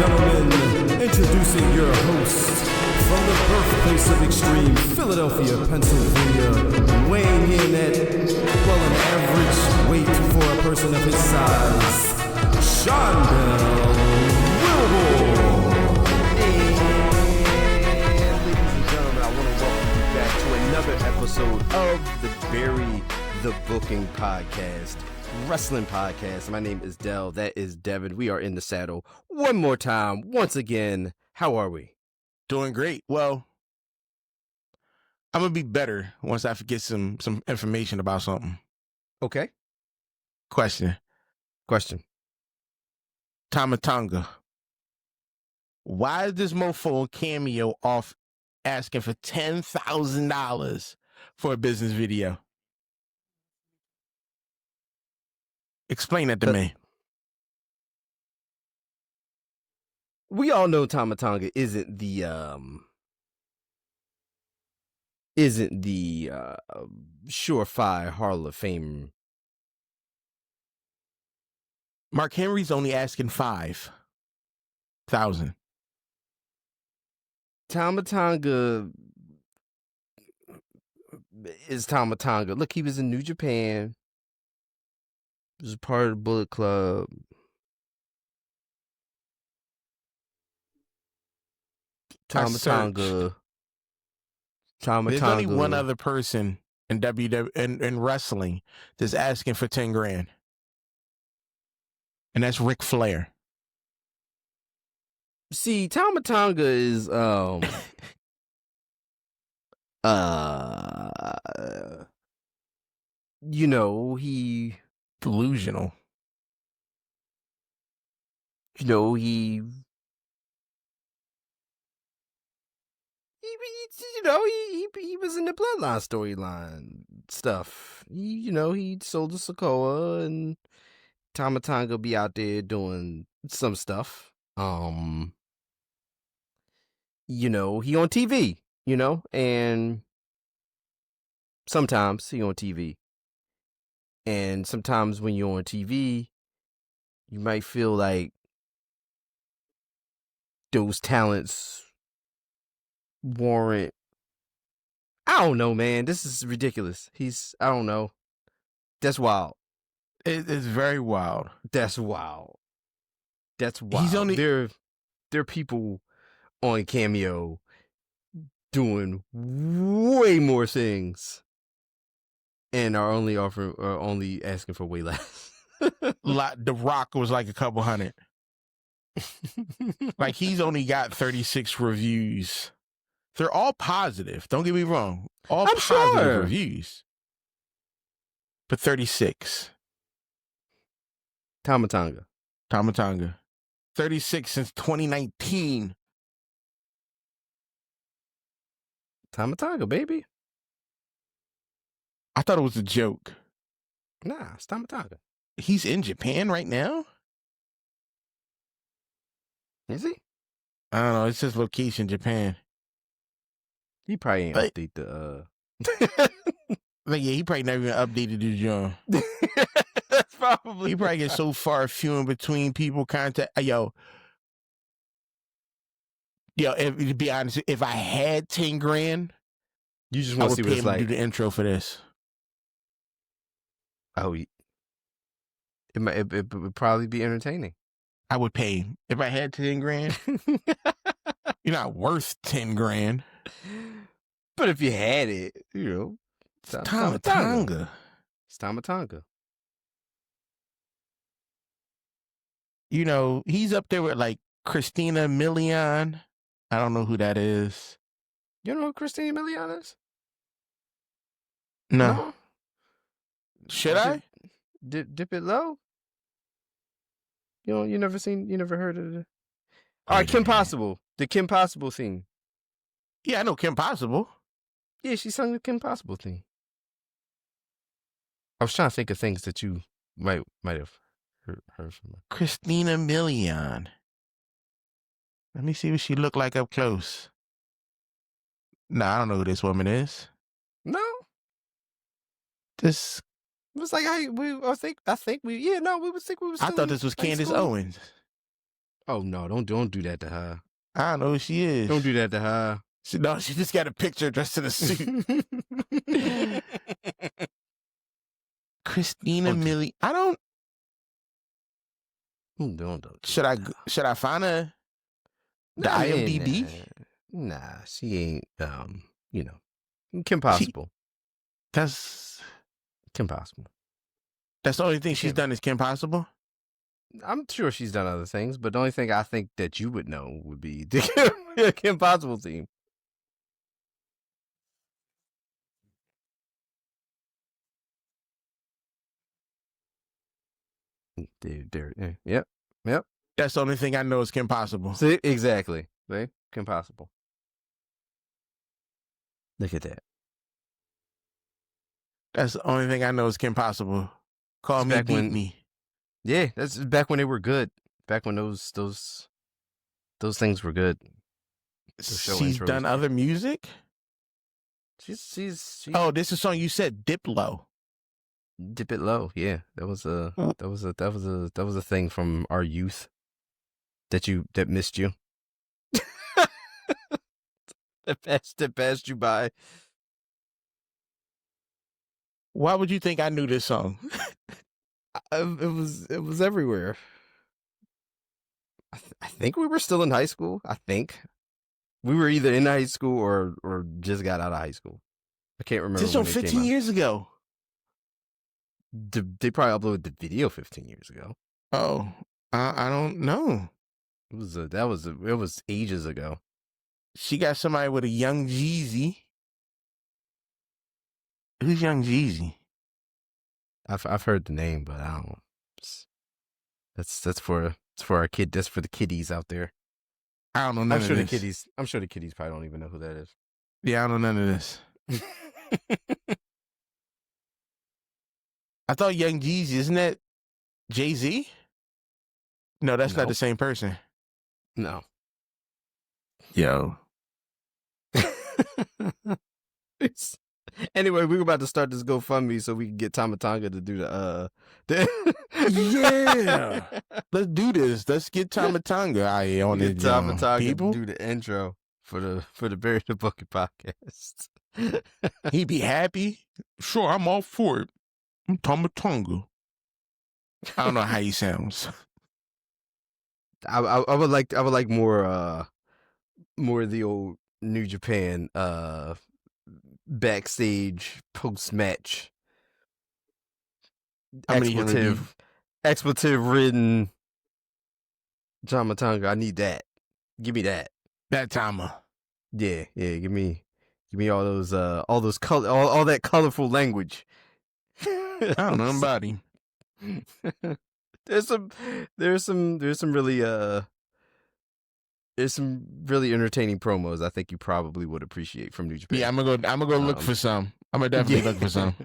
gentlemen, introducing your host from the birthplace of extreme, Philadelphia, Pennsylvania, weighing in at, well, an average weight for a person of his size, Sean Bell Wilbur. And ladies and gentlemen, I want to welcome you back to another episode of the Bury the Booking podcast, wrestling podcast. My name is Dell. That is Devin. We are in the saddle one more time. Once again, how are we? Doing great. Well, I'm gonna be better once I get some information about something. Okay. Question. Tama Tonga. Why is this mofo on Cameo off asking for $10,000 for a business video? Explain that to me. We all know Tama Tonga isn't the surefire Hall of Fame. Mark Henry's only asking $5,000. Tama Tonga is Tama Tonga. Look, he was in New Japan. He was a part of the Bullet Club. Tama Tonga. There's only one other person in WWE in wrestling that's asking for $10,000, and that's Ric Flair. See, Tama Tonga is you know, he Delusional. you know, he was in the Bloodline storyline stuff. He sold to Sokoa, and Tama Tonga be out there doing some stuff. He on TV, and sometimes he on TV. And sometimes when you're on TV, you might feel like those talents warrant. I don't know, man. This is ridiculous. I don't know. That's wild. It's very wild. That's wild. There are people on Cameo doing way more things and are only asking for way less. The Rock was like a couple hundred. Like, he's only got 36 reviews. They're all positive. Don't get me wrong. All I'm positive sure. reviews. But 36. Tama Tonga. 36 since 2019. Tama Tonga, baby. I thought it was a joke. Nah, it's Tama Tonga. He's in Japan right now? Is he? I don't know. It says location Japan. He probably ain't But- update the Like, yeah, he probably never even updated his job. That's probably. He probably gets so far few in between people contact. Yo, to be honest, if I had $10,000, You just I want to would see pay what it's him to do like. the intro for this. Oh, it would probably be entertaining. I would pay him. If I had $10,000, you're not worth $10,000. But if you had it, It's Tama Tonga. It's Tama Tonga. He's up there with like Christina Milian. I don't know who that is. You know who Christina Milian is? No. Should I? Dip it low? You never heard of it? All right, Kim Possible. The Kim Possible theme. Yeah, I know Kim Possible. Yeah, she sung the Kim Possible theme. I was trying to think of things that you might have heard from her. Christina Milian. Let me see what she looked like up close. Nah, I don't know who this woman is. No, This. it was like we would think we I thought this was Candace Owens. Oh no, don't do that to her. I don't know who she is. Don't do that to her. She just got a picture dressed in a suit. Christina Millie. I don't. Don't. Should I find the IMDb? Nah, she ain't. Kim Possible. That's Kim Possible. That's the only thing she's done is Kim Possible. I'm sure she's done other things, but the only thing I think that you would know would be the Kim Possible theme. There. Yep. That's the only thing I know is Kim Possible. See, exactly. See? Kim Possible. Look at that. That's the only thing I know is Kim Possible. Call me, beat me. Yeah, that's back when they were good. Back when those things were good. She's done other music. She's Oh, this is a song you said, Dip Low. Dip It Low. Yeah, that was a thing from our youth that missed you. that passed you by. Why would you think I knew this song? It was everywhere. I think we were still in high school. I think we were either in high school or just got out of high school. I can't remember. This was 15 years ago. They probably uploaded the video 15 years ago. Oh, I don't know. It was ages ago. She got somebody with a Young Jeezy. Who's Young Jeezy? I've heard the name, but I don't. That's for our kid. That's for the kiddies out there. I don't know none of this. I'm sure the kiddies probably don't even know who that is. Yeah, I don't know none of this. I thought Young Jeezy, isn't that Jay-Z? No, that's not the same person. No. Yo. Anyway, we were about to start this GoFundMe so we can get Tama Tonga to do the Yeah. Let's do this. Let's get Tama Tonga out here on this. Tama Tonga people. Do the intro for the Bury the Bucket podcast. He'd be happy. Sure, I'm all for it. I'm Tama Tonga. I don't know how he sounds. I would like more of the old New Japan backstage post match expletive ridden Tama Tonga. I need that. Give me that. That Tama. Yeah. Give me all those color all that colorful language. I don't know about him. There's some really entertaining promos I think you probably would appreciate from New Japan. Yeah, I'm gonna go look for some. I'm gonna definitely look for some.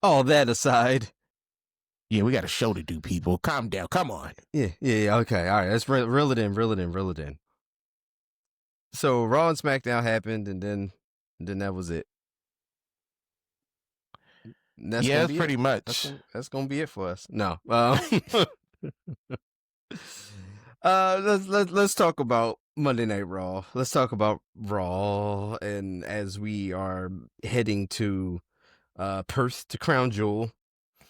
All that aside. Yeah, we got a show to do, people. Calm down. Come on. Yeah, okay. All right, let's reel it in. So Raw and SmackDown happened, and then that was it. That's pretty much. That's gonna be it for us. No. Let's talk about Monday Night Raw. Let's talk about Raw, and as we are heading to Perth to Crown Jewel,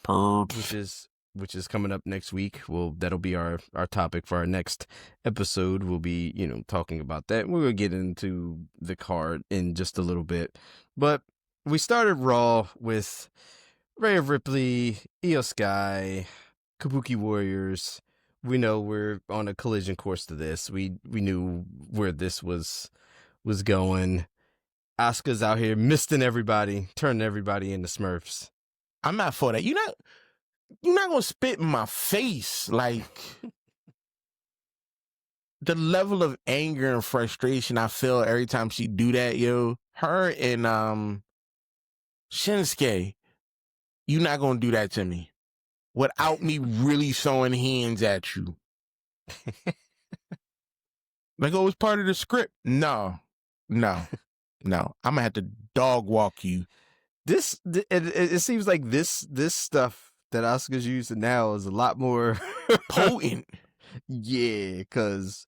which is coming up next week. That'll be our topic for our next episode. We'll be talking about that. We're gonna get into the card in just a little bit, but we started Raw with Rhea Ripley, Io Sky, Kabuki Warriors. We know we're on a collision course to this. We knew where this was going. Asuka's out here misting everybody, turning everybody into Smurfs. I'm not for that. You're not gonna spit in my face. Like the level of anger and frustration I feel every time she do that, yo. Her and Shinsuke, you're not gonna do that to me without me really throwing hands at you. Like, oh, it's part of the script. No. I'm gonna have to dog walk you. It seems like this stuff that Asuka's using now is a lot more Potent. Yeah, because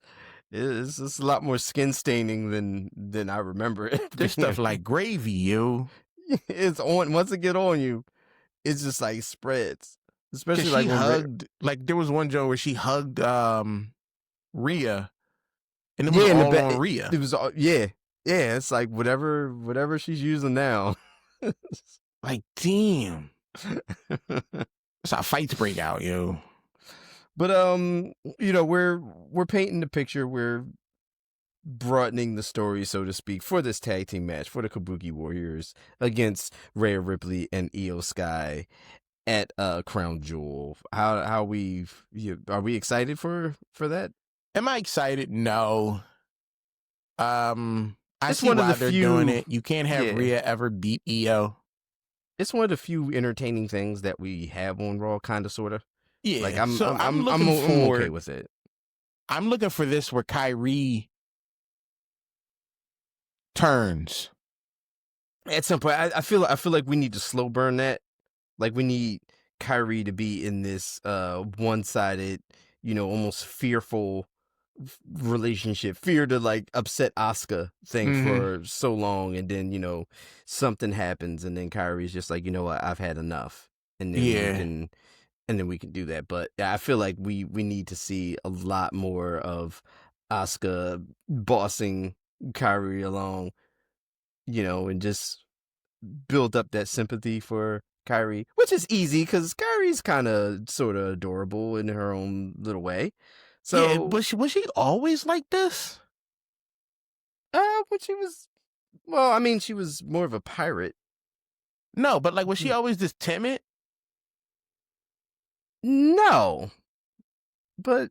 it's a lot more skin staining than I remember it. This stuff like gravy, yo. It's on once it get on you, it's just like spreads. Especially Cause like she when hugged, like there was one joke where she hugged Rhea, and it was in the all on Rhea. It was all, yeah. It's like whatever she's using now. Like, damn. That's how fights break out, yo. But we're painting the picture. We're broadening the story, so to speak, for this tag team match for the Kabuki Warriors against Rhea Ripley and Io Sky at Crown Jewel. How are we excited for that? Am I excited? No. I It's see one of why the they're few- doing it. You can't have yeah. Rhea ever beat Io. It's one of the few entertaining things that we have on Raw, kind of, sort of. Yeah, Like I'm I'm looking for. okay with it. I'm looking for this where Kyrie turns. At some point, I feel like we need to slow burn that. Like we need Kyrie to be in this one-sided, almost fearful relationship, fear to like upset Asuka thing for so long, and then something happens, and then Kyrie's just like, what, I've had enough, and then we can do that. But I feel like we need to see a lot more of Asuka bossing Kyrie along, and just build up that sympathy for Kyrie, which is easy because Kyrie's kind of sort of adorable in her own little way. So, Yeah, but was she always like this? when she was, well, I mean, she was more of a pirate. No, but like, was she always this timid? No, but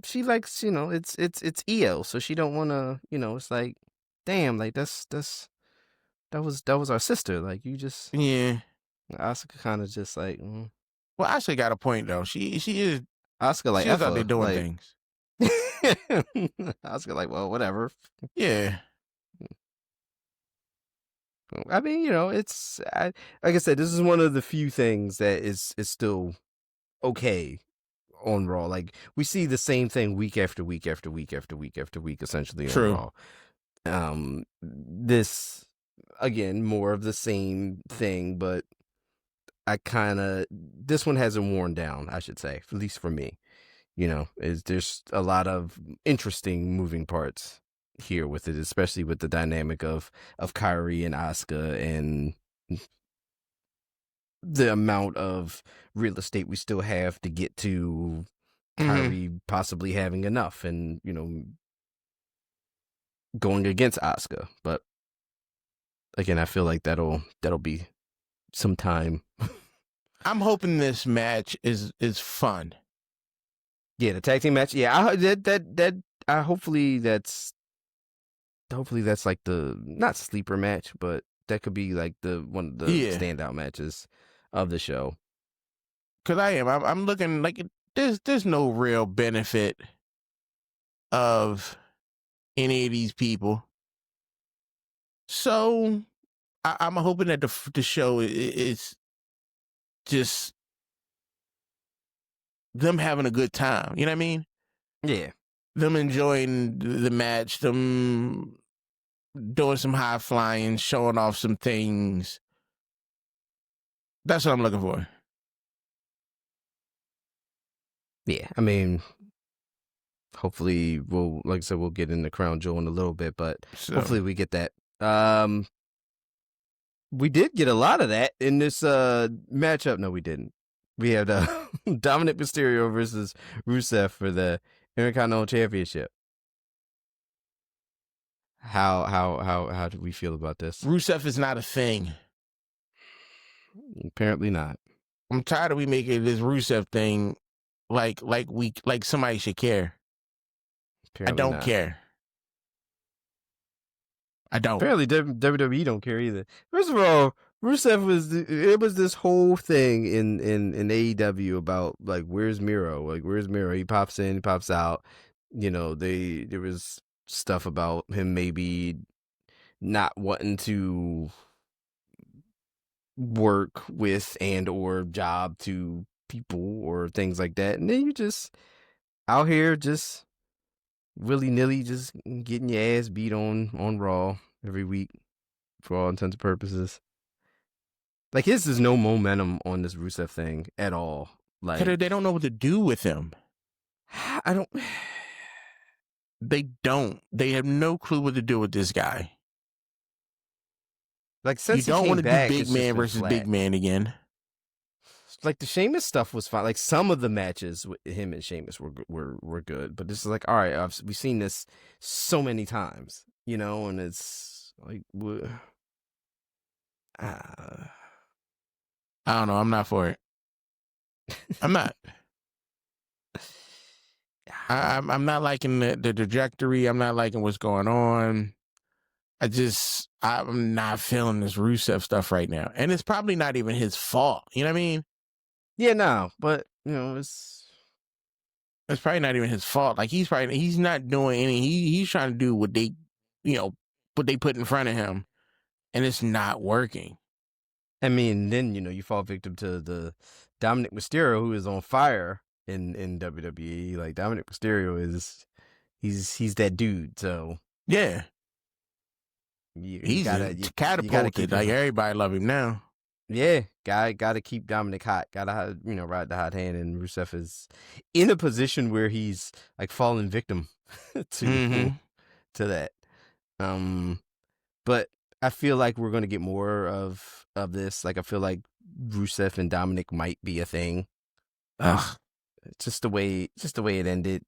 she likes, it's Io, so she don't want to, it's like, damn, like that was our sister. Like you just, Yeah. Asuka kind of just like, Well, Ashley got a point though. She is. Asuka like, She is out there Effa, doing like, things. Asuka like, well, whatever. Yeah. I mean, it's like I said, this is one of the few things that is still okay on Raw. Like we see the same thing week after week after week after week after week, essentially True. on Raw. This again, more of the same thing, but this one hasn't worn down, I should say, at least for me. There's a lot of interesting moving parts here with it, especially with the dynamic of Kyrie and Asuka, and the amount of real estate we still have to get to Kyrie possibly having enough, and going against Asuka. But again, I feel like that'll be some time. I'm hoping this match is fun. Yeah, the tag team match. Yeah, hopefully that's like the not sleeper match, but that could be like the one of the standout matches of the show. Cause I'm looking like there's no real benefit of any of these people. So I'm hoping that the show is just them having a good time. You know what I mean? Yeah. Them enjoying the match, them doing some high flying, showing off some things. That's what I'm looking for. Yeah, I mean, hopefully like I said, we'll get into Crown Jewel in a little bit, but hopefully we get that. We did get a lot of that in this matchup. No, we didn't. We had Dominic Mysterio versus Rusev for the Intercontinental Championship. How do we feel about this? Rusev is not a thing. Apparently not. I'm tired of we making this Rusev thing like somebody should care. Apparently I don't not. care. I don't. Apparently WWE don't care either. First of all, Rusev it was this whole thing in AEW about like, where's Miro? Like, where's Miro? He pops in, he pops out. There was stuff about him maybe not wanting to work with and or job to people or things like that, and then you just out here just willy-nilly just getting your ass beat on Raw every week for all intents and purposes. Like, his is no momentum on this Rusev thing at all. Like, They don't know what to do with him. I don't. They don't. They have no clue what to do with this guy. Like, since you don't want to do big man versus big man again. Like, the Sheamus stuff was fine. Like, some of the matches with him and Sheamus were good, but this is like, all right, we've seen this so many times, you know, and it's like, I don't know. I'm not for it. I'm not. I'm not liking the trajectory. I'm not liking what's going on. I'm not feeling this Rusev stuff right now. And it's probably not even his fault. You know what I mean? Yeah, no, but, you know, it's probably not even his fault. Like, he's not doing any, he's trying to do what they, what they put in front of him. And it's not working. I mean, then, you know, you fall victim to the Dominic Mysterio, who is on fire in WWE. Like, Dominic Mysterio he's that dude. So yeah, he's catapulted. Like, everybody love him now. Yeah, got to keep Dominic hot. Got to ride the hot hand. And Rusev is in a position where he's like falling victim to that. But I feel like we're going to get more of this. Like, I feel like Rusev and Dominic might be a thing. Ugh. Just the way it ended.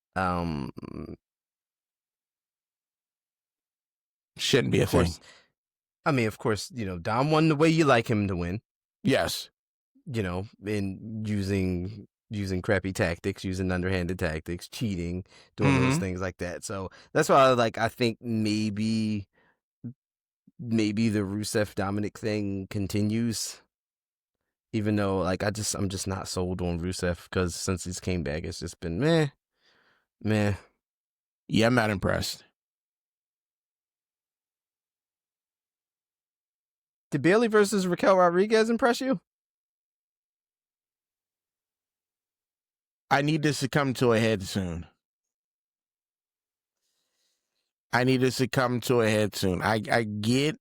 Shouldn't be a thing. I mean, of course, you know, Dom won the way you like him to win. Yes. You know, in using crappy tactics, using underhanded tactics, cheating, doing those things like that. So that's why I think maybe the Rusev Dominic thing continues, even though like I'm just not sold on Rusev, because since he's came back, it's just been meh. Yeah, I'm not impressed. Did Bayley versus Raquel Rodriguez impress you? I need this to come to a head soon. I get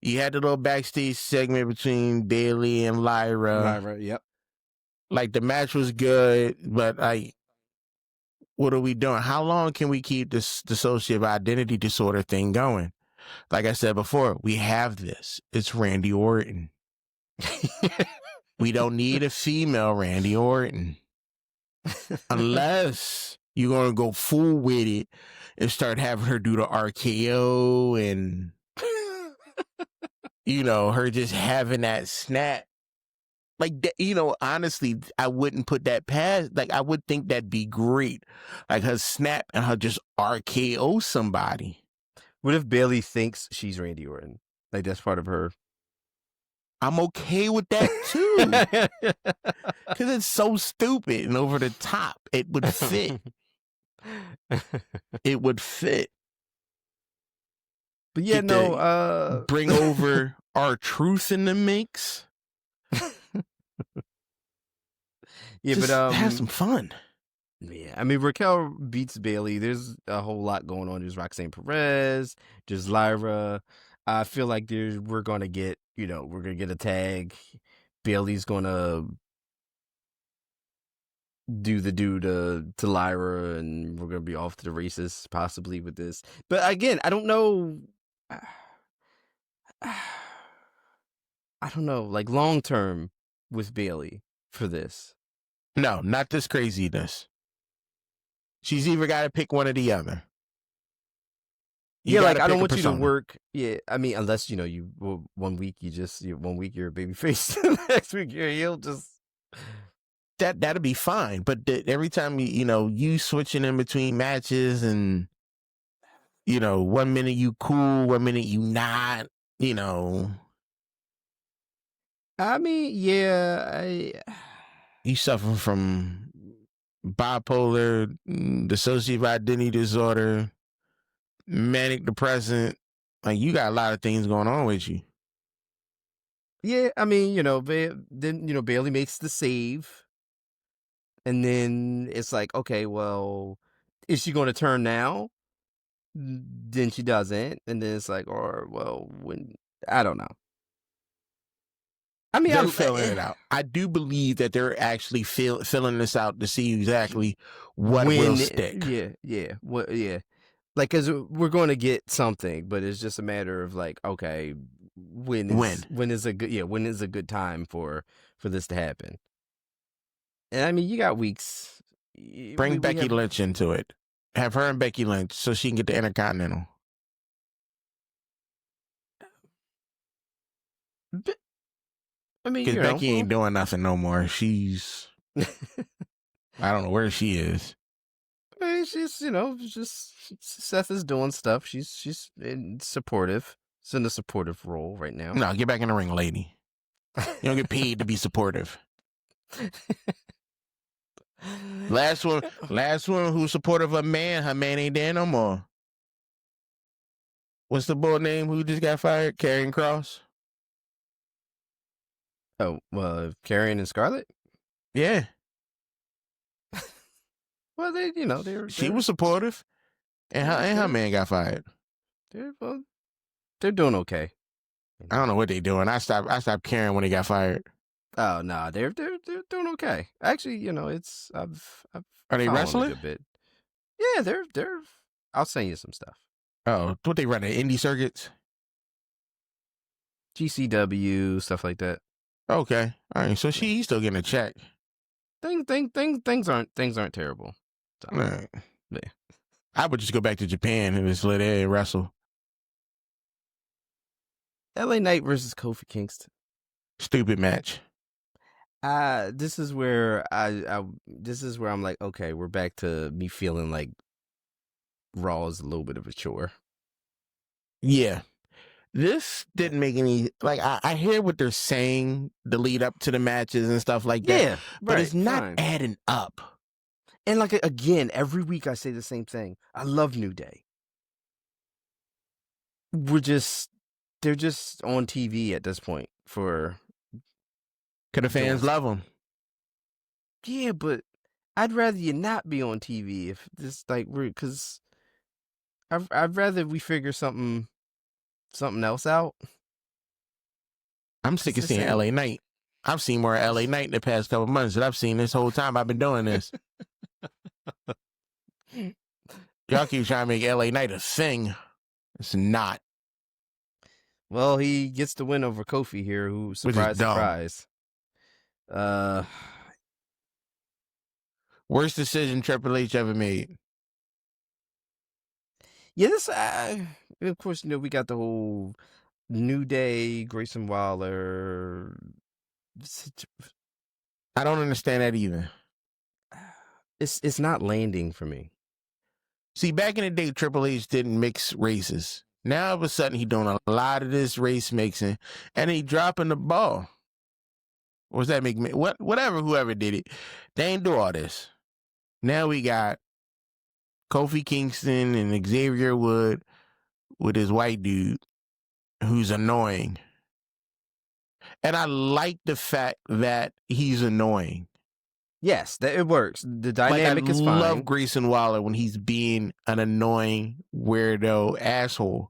you had the little backstage segment between Bayley and Lyra. Yep. Like, the match was good, but like, what are we doing? How long can we keep this dissociative identity disorder thing going? Like I said before, we have this. It's Randy Orton. We don't need a female Randy Orton. Unless you're going to go full with it and start having her do the RKO and, her just having that snap. Like, honestly, I wouldn't put that past. Like, I would think that'd be great. Like, her snap and her just RKO somebody. What if Bayley thinks she's Randy Orton? Like, that's part of her. I'm okay with that too. Because it's so stupid and over the top. It would fit. It would fit. But yeah, bring over our truth in the mix. Yeah, just but have some fun. Yeah, I mean, Raquel beats Bayley. There's a whole lot going on. There's Roxanne Perez. There's Lyra. I feel like we're gonna get a tag. Bayley's gonna do to Lyra, and we're gonna be off to the races possibly with this. But again, I don't know. I don't know, like, long term with Bayley for this. No, not this craziness. She's either got to pick one or the other. I don't want you to work. Yeah, I mean, unless you 1 week one week you're a baby face, next week you're a heel. Just that'll be fine. But every time you switching in between matches, and 1 minute you cool, 1 minute you not. I mean, yeah, you suffer from bipolar, dissociative identity disorder, manic depressant. Like, you got a lot of things going on with you. Yeah, I mean, then Bailey makes the save, and then it's like, okay, well, is she going to turn now? Then she doesn't, and then it's like, or well, when I don't know. I mean, They're filling it out. I do believe that they're actually filling this out to see exactly what will stick. Yeah, like, because we're going to get something, but it's just a matter of like, okay, when is a good time for this to happen? And I mean, you got weeks. Bring Becky Lynch into it. Have her and Becky Lynch so she can get the Intercontinental. I mean, because Becky ain't doing nothing no more. She's I don't know where she is. I mean, she's just Seth is doing stuff. She's supportive. She's in a supportive role right now. No, get back in the ring, lady. You don't get paid to be supportive. Last one who's supportive of a man, her man ain't there no more. What's the boy name who just got fired? Karrion Kross? Oh, Karrion and Scarlett? Yeah. Well, she was supportive, and her man got fired. They're doing okay. I don't know what they're doing. I stopped caring when they got fired. Oh no, they're doing okay. Actually, it's I've Are they wrestling? A bit. Yeah, they're. I'll send you some stuff. Oh, what they run the indie circuits? GCW stuff like that. Okay, all right. So he's still getting a check. Things aren't terrible. So, right. Yeah. I would just go back to Japan and just let it wrestle. LA Knight versus Kofi Kingston. Stupid match. This is where I'm like, okay, we're back to me feeling like Raw is a little bit of a chore. Yeah. This didn't make any, like, I hear what they're saying, the lead up to the matches and stuff like that. Yeah, but it's not adding up. And like, again, every week I say the same thing. I love New Day. They're just on TV at this point for. Cause the fans love them. Yeah, but I'd rather you not be on TV if this because I'd rather we figure something else out. I'm sick of seeing LA Knight. I've seen more LA Knight in the past couple months than I've seen this whole time I've been doing this. Y'all keep trying to make LA Knight a thing. It's not. Well, he gets the win over Kofi here, who, surprise. Worst decision Triple H ever made. Yeah, this. Of course, we got the whole New Day, Grayson Waller. I don't understand that either. It's not landing for me. See, back in the day, Triple H didn't mix races. Now, all of a sudden, he doing a lot of this race mixing, and he dropping the ball. Or does that make me whatever? Whoever did it, they ain't do all this. Now we got Kofi Kingston and Xavier Wood with his white dude who's annoying, and I like the fact that he's annoying. Yes, that it works. The dynamic is fine. I love Grayson Waller when he's being an annoying weirdo asshole.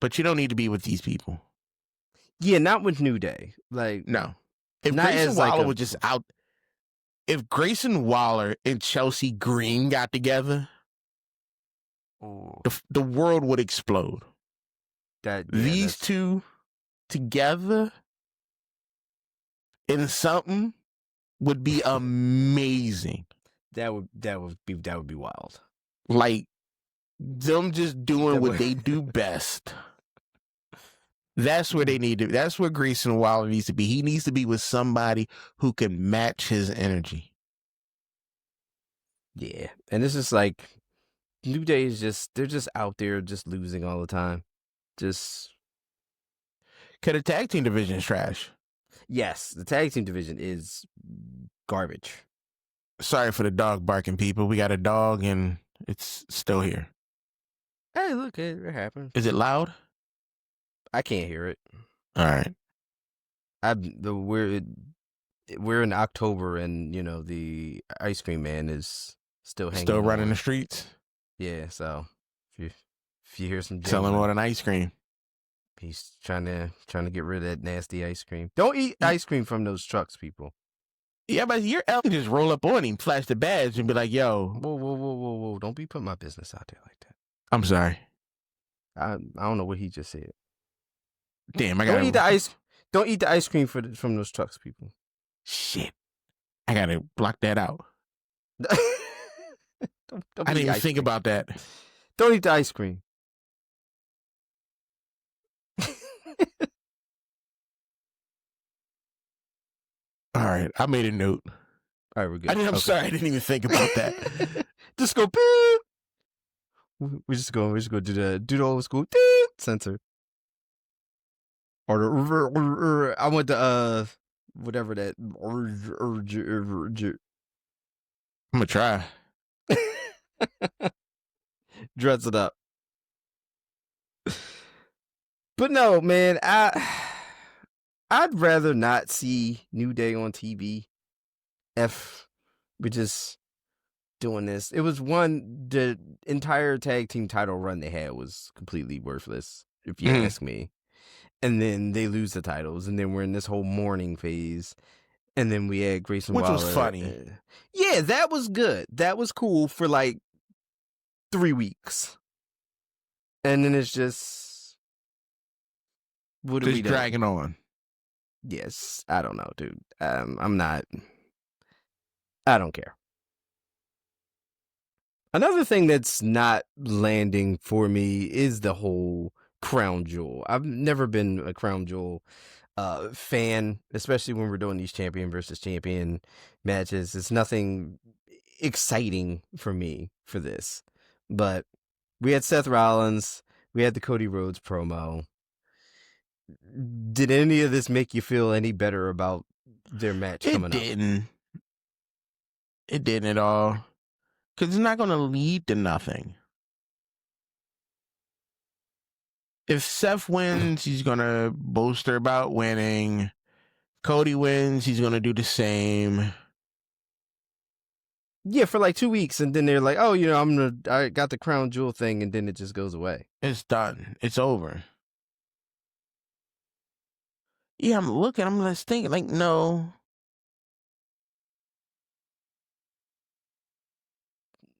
But you don't need to be with these people. Yeah, not with New Day. Like, no. If Grayson Waller was just out, if Grayson Waller and Chelsea Green got together, the world would explode. These two together in something would be amazing. That would be wild. Like them just doing what they do best. That's where they need to. That's where Grayson Waller needs to be. He needs to be with somebody who can match his energy. Yeah, and this is like New Day is they're just out there just losing all the time. Just cause the tag team division is trash. Yes, the tag team division is garbage. Sorry for the dog barking, people. We got a dog and it's still here. Hey, look, it happened. Is it loud? I can't hear it. All right. we're in October, and the ice cream man is still hanging Still running on. the streets. Yeah, so if you hear some Selling more than ice cream. he's trying to get rid of that nasty ice cream. Don't eat ice cream from those trucks, people. Yeah, but your elk just roll up on him, flash the badge, and be like, "Yo, Whoa! Don't be putting my business out there like that." I'm sorry." I don't know what he just said. Damn, I Don't gotta eat the ice. Don't eat the ice cream from those trucks, people. Shit, I gotta block that out. don't I didn't even think about that. Don't eat the ice cream. All right, I made a note. All right, we're good. I'm sorry, I didn't even think about that. Just go beep. We're just gonna do the old school beep censor. Or I want the whatever that. I'm gonna try. Dress it up. But no, man, I'd rather not see New Day on TV if we're just doing this. It was the entire tag team title run they had was completely worthless, if you ask me. And then they lose the titles, and then we're in this whole mourning phase. And then we had Grayson Waller. Which was funny. Yeah, that was good. That was cool for like 3 weeks. And then it's just... What are we doing? Dragging on. Yes, I don't know, dude. I'm not... I don't care. Another thing that's not landing for me is the whole Crown Jewel. I've never been a Crown Jewel fan, especially when we're doing these champion versus champion matches. It's nothing exciting for me for this. But we had Seth Rollins. We had the Cody Rhodes promo. Did any of this make you feel any better about their match coming up? It didn't at all. Because it's not going to lead to nothing. If Seth wins, he's going to boaster about winning. Cody wins, he's going to do the same. Yeah, for like 2 weeks, and then they're like, "Oh, I got the Crown Jewel thing," and then it just goes away. It's done. It's over. Yeah, I'm just thinking, like, no.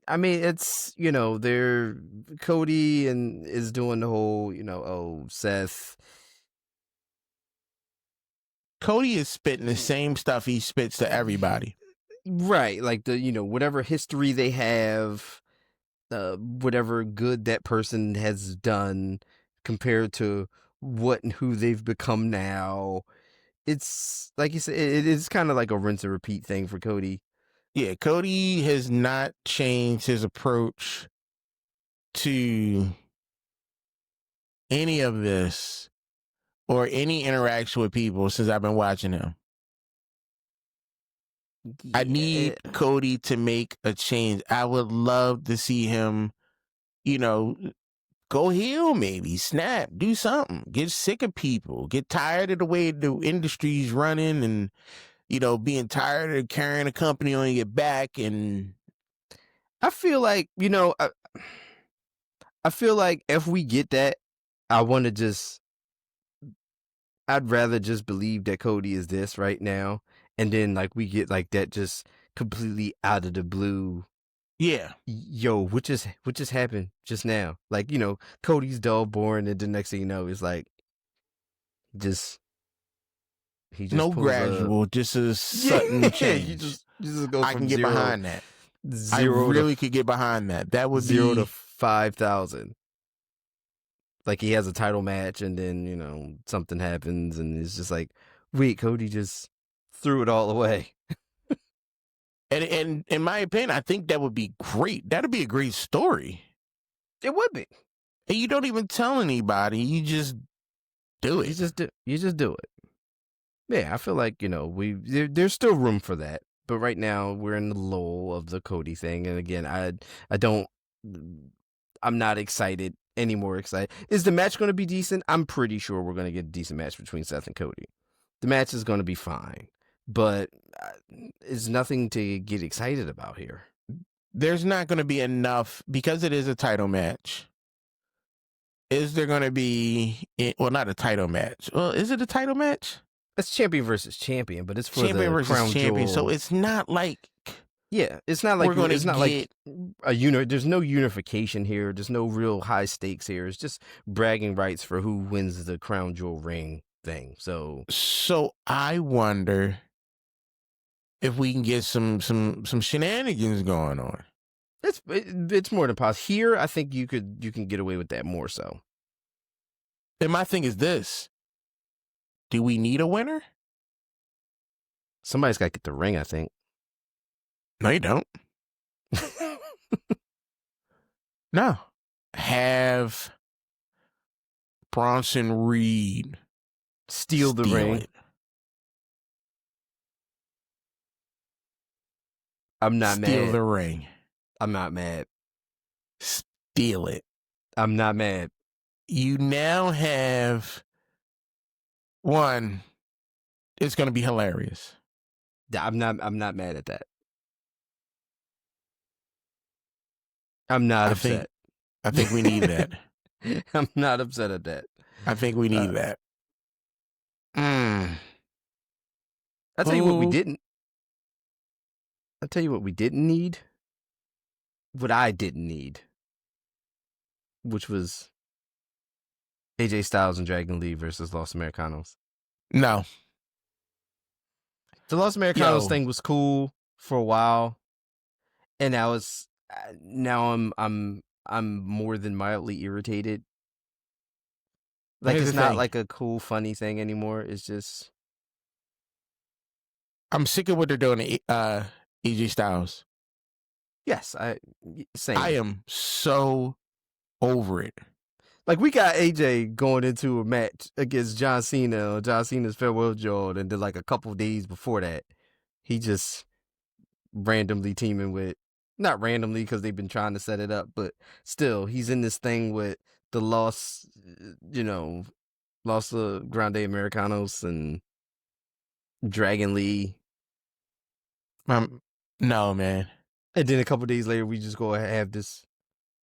I mean, it's, they're Cody and is doing the whole, Seth. Cody is spitting the same stuff he spits to everybody. Right. Like whatever history they have, whatever good that person has done compared to what and who they've become now. It's like you said, it is kind of like a rinse and repeat thing for Cody. Yeah, Cody has not changed his approach to any of this or any interaction with people since I've been watching him. Yeah. I need Cody to make a change. I would love to see him, go heel maybe, snap, do something, get sick of people, get tired of the way the industry's running and, being tired of carrying a company on your back. And I feel like, I feel like if we get that, I'd rather just believe that Cody is this right now. And then like we get like that just completely out of the blue. Yeah. Yo, what just happened just now? Like, Cody's dull, boring, and the next thing you know is like he just no gradual, just a sudden change. You just go from I can get behind that. I really could get behind that. That would 0 to 5,000. Like he has a title match and then, something happens and it's just like, wait, Cody just threw it all away. And in my opinion, I think that would be great. That'd be a great story. It would be. And you don't even tell anybody. You just do it. You just do it. Yeah, I feel like, there's still room for that. But right now we're in the lull of the Cody thing. And again, I'm not excited, any more excited. Is the match going to be decent? I'm pretty sure we're going to get a decent match between Seth and Cody. The match is going to be fine, but it's nothing to get excited about here. There's not going to be enough because it is a title match. Is there going to be, well, not a title match. Well, is it a title match? It's champion versus champion, but it's for champion the versus Crown champion. Jewel. So it's not like, yeah, it's not like we're going to like there's no unification here. There's no real high stakes here. It's just bragging rights for who wins the Crown Jewel ring thing. So I wonder if we can get some shenanigans going on. It's more than possible. Here, I think you can get away with that more so. And my thing is this: do we need a winner? Somebody's got to get the ring, I think. No, you don't. No. Have Bronson Reed steal the ring. It. I'm not mad. Steal the ring. I'm not mad. Steal it. I'm not mad. You now have one. It's going to be hilarious. I'm not mad at that. I'm not upset. I think we need that. I'm not upset at that. I think we need that. I'll tell you what we didn't. I'll tell you what we didn't need. What I didn't need. Which was AJ Styles and Dragon Lee versus Los Americanos. No. The Los Americanos thing was cool for a while. And now I'm more than mildly irritated. Like, it's not like a cool, funny thing anymore. It's just, I'm sick of what they're doing to AJ Styles. Yes, same. I am so over it. Like, we got AJ going into a match against John Cena on John Cena's farewell Jewel, and then like a couple days before that, he just randomly teaming with, not randomly because they've been trying to set it up, but still, he's in this thing with the Los Grande Americanos and Dragon Lee. No, man. And then a couple days later, we just go have this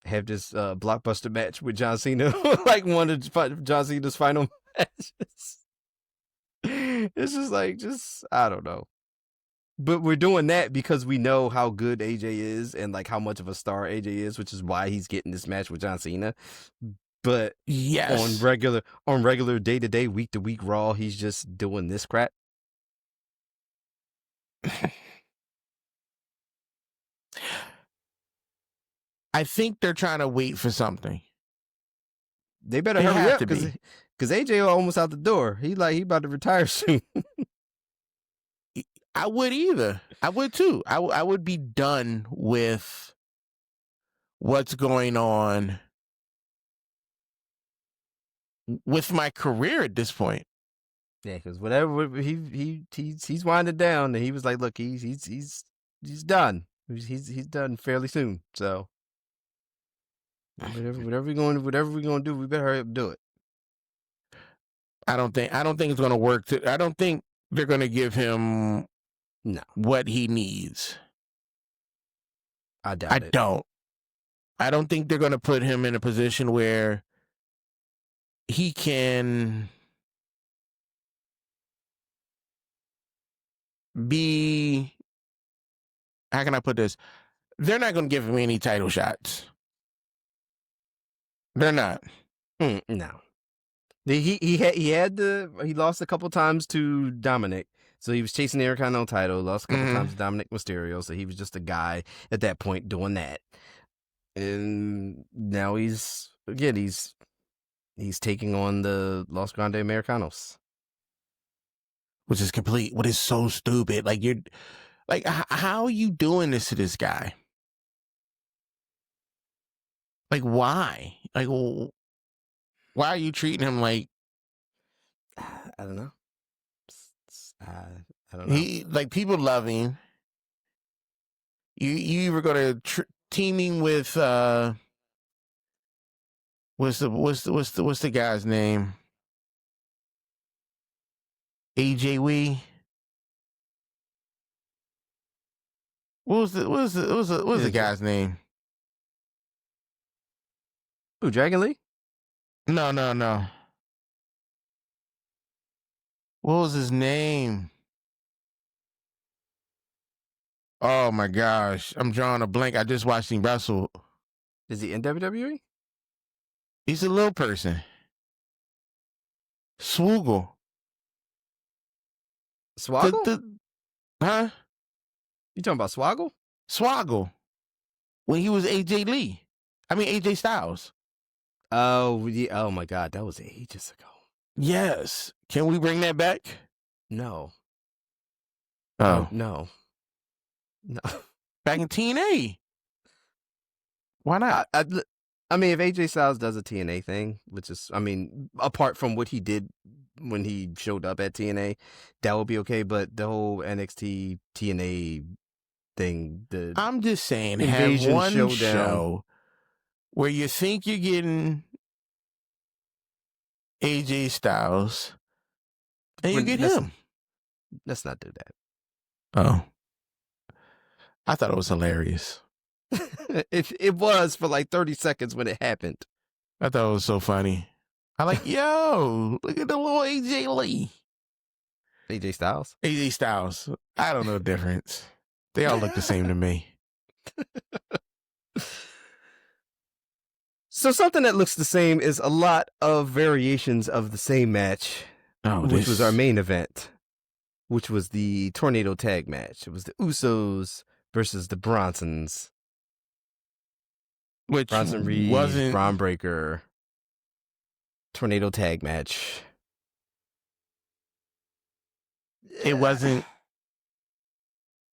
blockbuster match with John Cena, like one of John Cena's final matches. It's just like, I don't know. But we're doing that because we know how good AJ is and like how much of a star AJ is, which is why he's getting this match with John Cena. But yes, on regular day-to-day, week-to-week Raw, he's just doing this crap. I think they're trying to wait for something. They better hurry up because AJ almost out the door. He about to retire soon. I would either. I would too. I would be done with what's going on with my career at this point. Yeah, because whatever he's winding down, and he was like, "Look, he's done. He's done fairly soon. So whatever we're gonna do, we better hurry up and do it." I don't think it's gonna work. I don't think they're gonna give him what he needs. I doubt it. I don't think they're gonna put him in a position where he can be, how can I put this? They're not going to give him any title shots. They're not. No. He lost a couple times to Dominic. So he was chasing the Intercontinental title, lost a couple times to Dominic Mysterio. So he was just a guy at that point doing that. And now he's taking on the Los Grande Americanos. Which is what is so stupid. Like, you're like, how are you doing this to this guy? Like, why? Like, why are you treating him like? I don't know. I don't know. Like, people love him. You were going to teaming with what's the guy's name? AJ Lee. What was the guy's name? Who, Dragon Lee? No. What was his name? Oh my gosh, I'm drawing a blank. I just watched him wrestle. Is he in WWE? He's a little person. Swoogle. Swoggle? Huh? You talking about Swoggle? Swoggle. When he was AJ Styles. Oh, yeah. Oh my God, that was ages ago. Yes. Can we bring that back? No. Oh. No. Back in TNA. Why not? I mean, if AJ Styles does a TNA thing, which is, I mean, apart from what he did when he showed up at TNA, that would be okay. But the whole NXT TNA thing, I'm just saying, Invasion have one Showdown. show where you think you're getting AJ Styles and you get him. Let's not do that. Oh. I thought it was hilarious. It was for like 30 seconds when it happened. I thought it was so funny. I like, yo, look at the little AJ Lee. AJ Styles? AJ Styles. I don't know the difference. They all look the same to me. So something that looks the same is a lot of variations of the same match, which was our main event, which was the Tornado Tag match. It was the Usos versus the Bronsons. Which Bronson Reed, Braun Breaker, Tornado Tag match. It wasn't.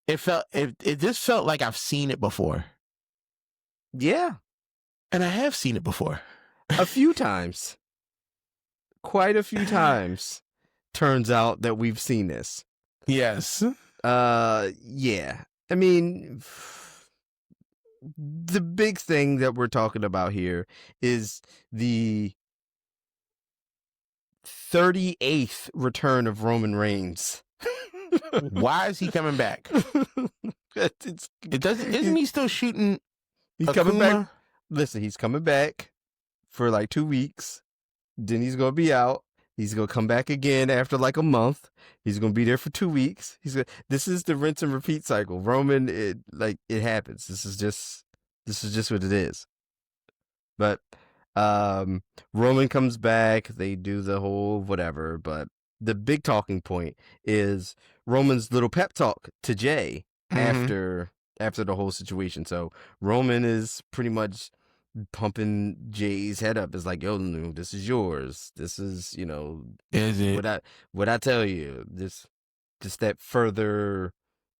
It just felt like I've seen it before. Yeah. And I have seen it before. A few times. Quite a few times. Turns out that we've seen this. Yes. Yeah. I mean, the big thing that we're talking about here is the 38th return of Roman Reigns. Why is he coming back? Isn't he still shooting? He's coming back. Listen, he's coming back for like 2 weeks. Then he's gonna be out. He's gonna come back again after like a month. He's gonna be there for 2 weeks. This is the rinse and repeat cycle. Roman, it happens. This is just what it is. But Roman comes back. They do the whole whatever. But the big talking point is Roman's little pep talk to Jay after the whole situation. So Roman is pretty much pumping Jay's head up. It's like, yo, this is yours. This is, is it what I tell you. Just that further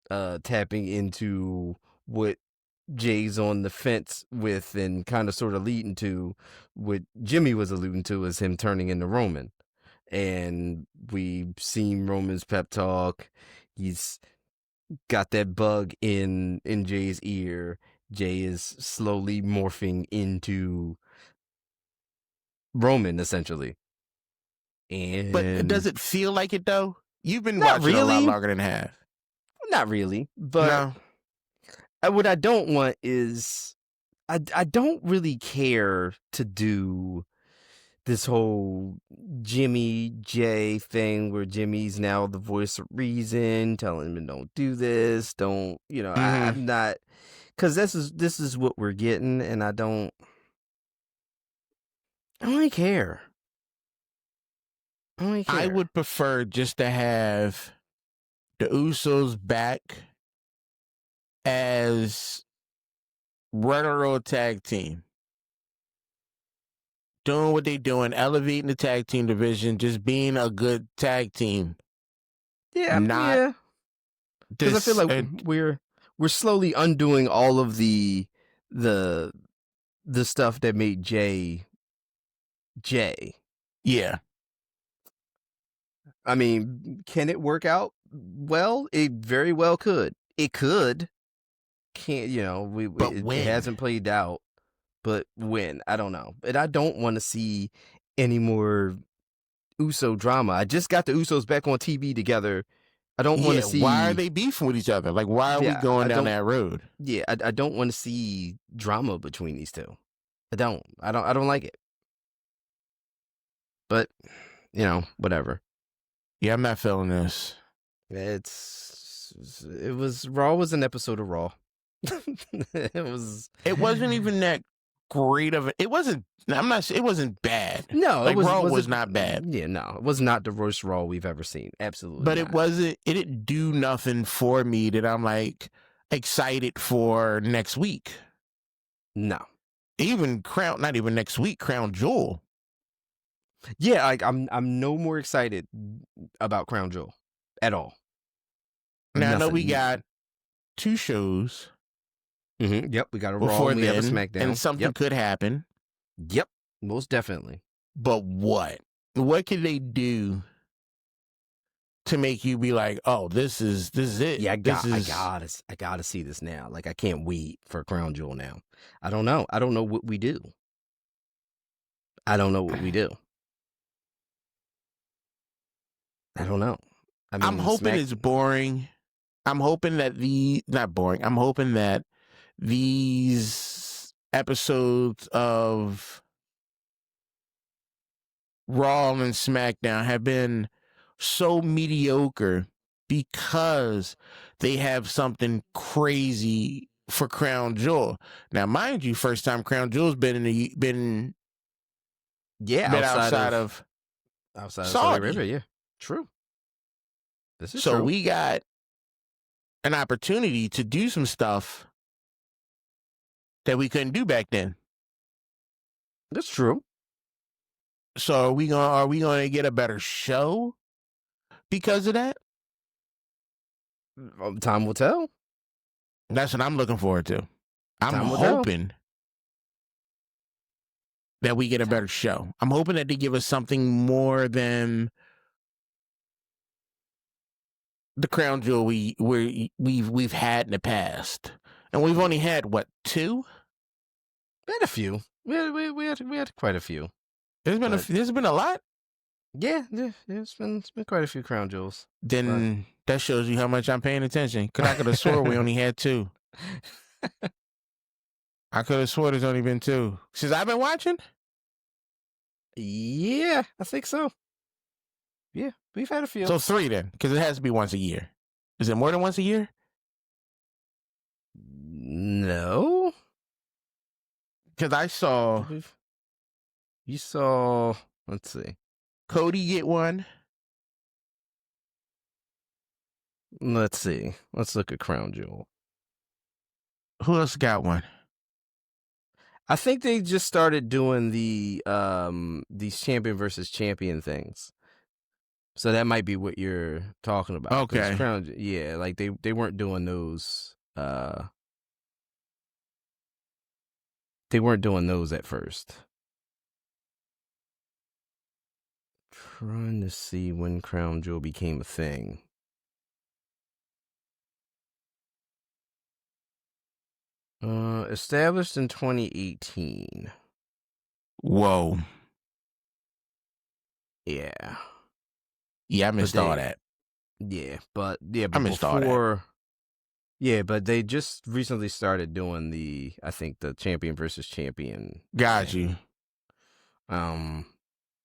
tapping into what Jay's on the fence with, and kind of sort of leading to what Jimmy was alluding to as him turning into Roman. And we've seen Roman's pep talk. He's got that bug in Jay's ear. Jay is slowly morphing into Roman, essentially. But does it feel like it, though? You've been Not watching really. a lot longer than half. Not really. But what I don't want is... I don't really care to do this whole Jimmy Jay thing where Jimmy's now the voice of reason, telling him don't do this, don't, I'm not... Because this is what we're getting, and I don't really care. I would prefer just to have the Usos back as regular tag team, doing what they're doing, elevating the tag team division, just being a good tag team. Yeah, because I feel like we're slowly undoing all of the stuff that made Jay. Yeah. I mean, can it work out? Well, it very well could. It could. Can't, it hasn't played out. But when? I don't know. But I don't want to see any more Uso drama. I just got the Usos back on TV together. I don't want to see. Why are they beefing with each other? Like, why are we going down that road? Yeah, I don't want to see drama between these two. I don't like it. But, whatever. Yeah, I'm not feeling this. Raw was an episode of Raw. It wasn't even that great of it wasn't bad. No, like Raw was not bad. Yeah, no, it was not the worst Raw we've ever seen. Absolutely. But not. it didn't do nothing for me that I'm like excited for next week. No. Not even next week, Crown Jewel. Yeah, like I'm no more excited about Crown Jewel at all. Now I know we got 2 shows. Mm-hmm. Yep, we got a Raw and we have a SmackDown. And something could happen. Yep, most definitely. But what? What could they do to make you be like, oh, this is it? Yeah, I gotta see this now. Like, I can't wait for Crown Jewel now. I don't know. I don't know what we do. I don't know. I mean, I'm hoping it's boring. I'm hoping that not boring. I'm hoping that these episodes of Raw and SmackDown have been so mediocre because they have something crazy for Crown Jewel. Now, mind you, first time Crown Jewel's been outside of Saudi Arabia. Yeah, true. This is true. We got an opportunity to do some stuff that we couldn't do back then. That's true. So are we going to get a better show because of that? Time will tell. That's what I'm looking forward to. I'm hoping that we get a better show. I'm hoping that they give us something more than the Crown Jewel we've had in the past, and we've only had 2? We had a few. We had quite a few. There's been a lot. Yeah, it's been quite a few Crown Jewels. Then that shows you how much I'm paying attention. Cause I could have swore we only had 2. I could have swore there's only been 2 since I've been watching. Yeah, I think so. Yeah, we've had a few. So 3 then, because it has to be once a year. Is it more than once a year? No. Because I saw... You saw... Let's see. Cody get one. Let's see. Let's look at Crown Jewel. Who else got one? I think they just started doing these champion versus champion things. So that might be what you're talking about. Okay. Yeah, like they weren't doing those. They weren't doing those at first. Trying to see when Crown Jewel became a thing. Established in 2018. Whoa. Yeah. Yeah, I missed all that. But I missed all that. Yeah, but they just recently started doing the champion versus champion. Got thing. you.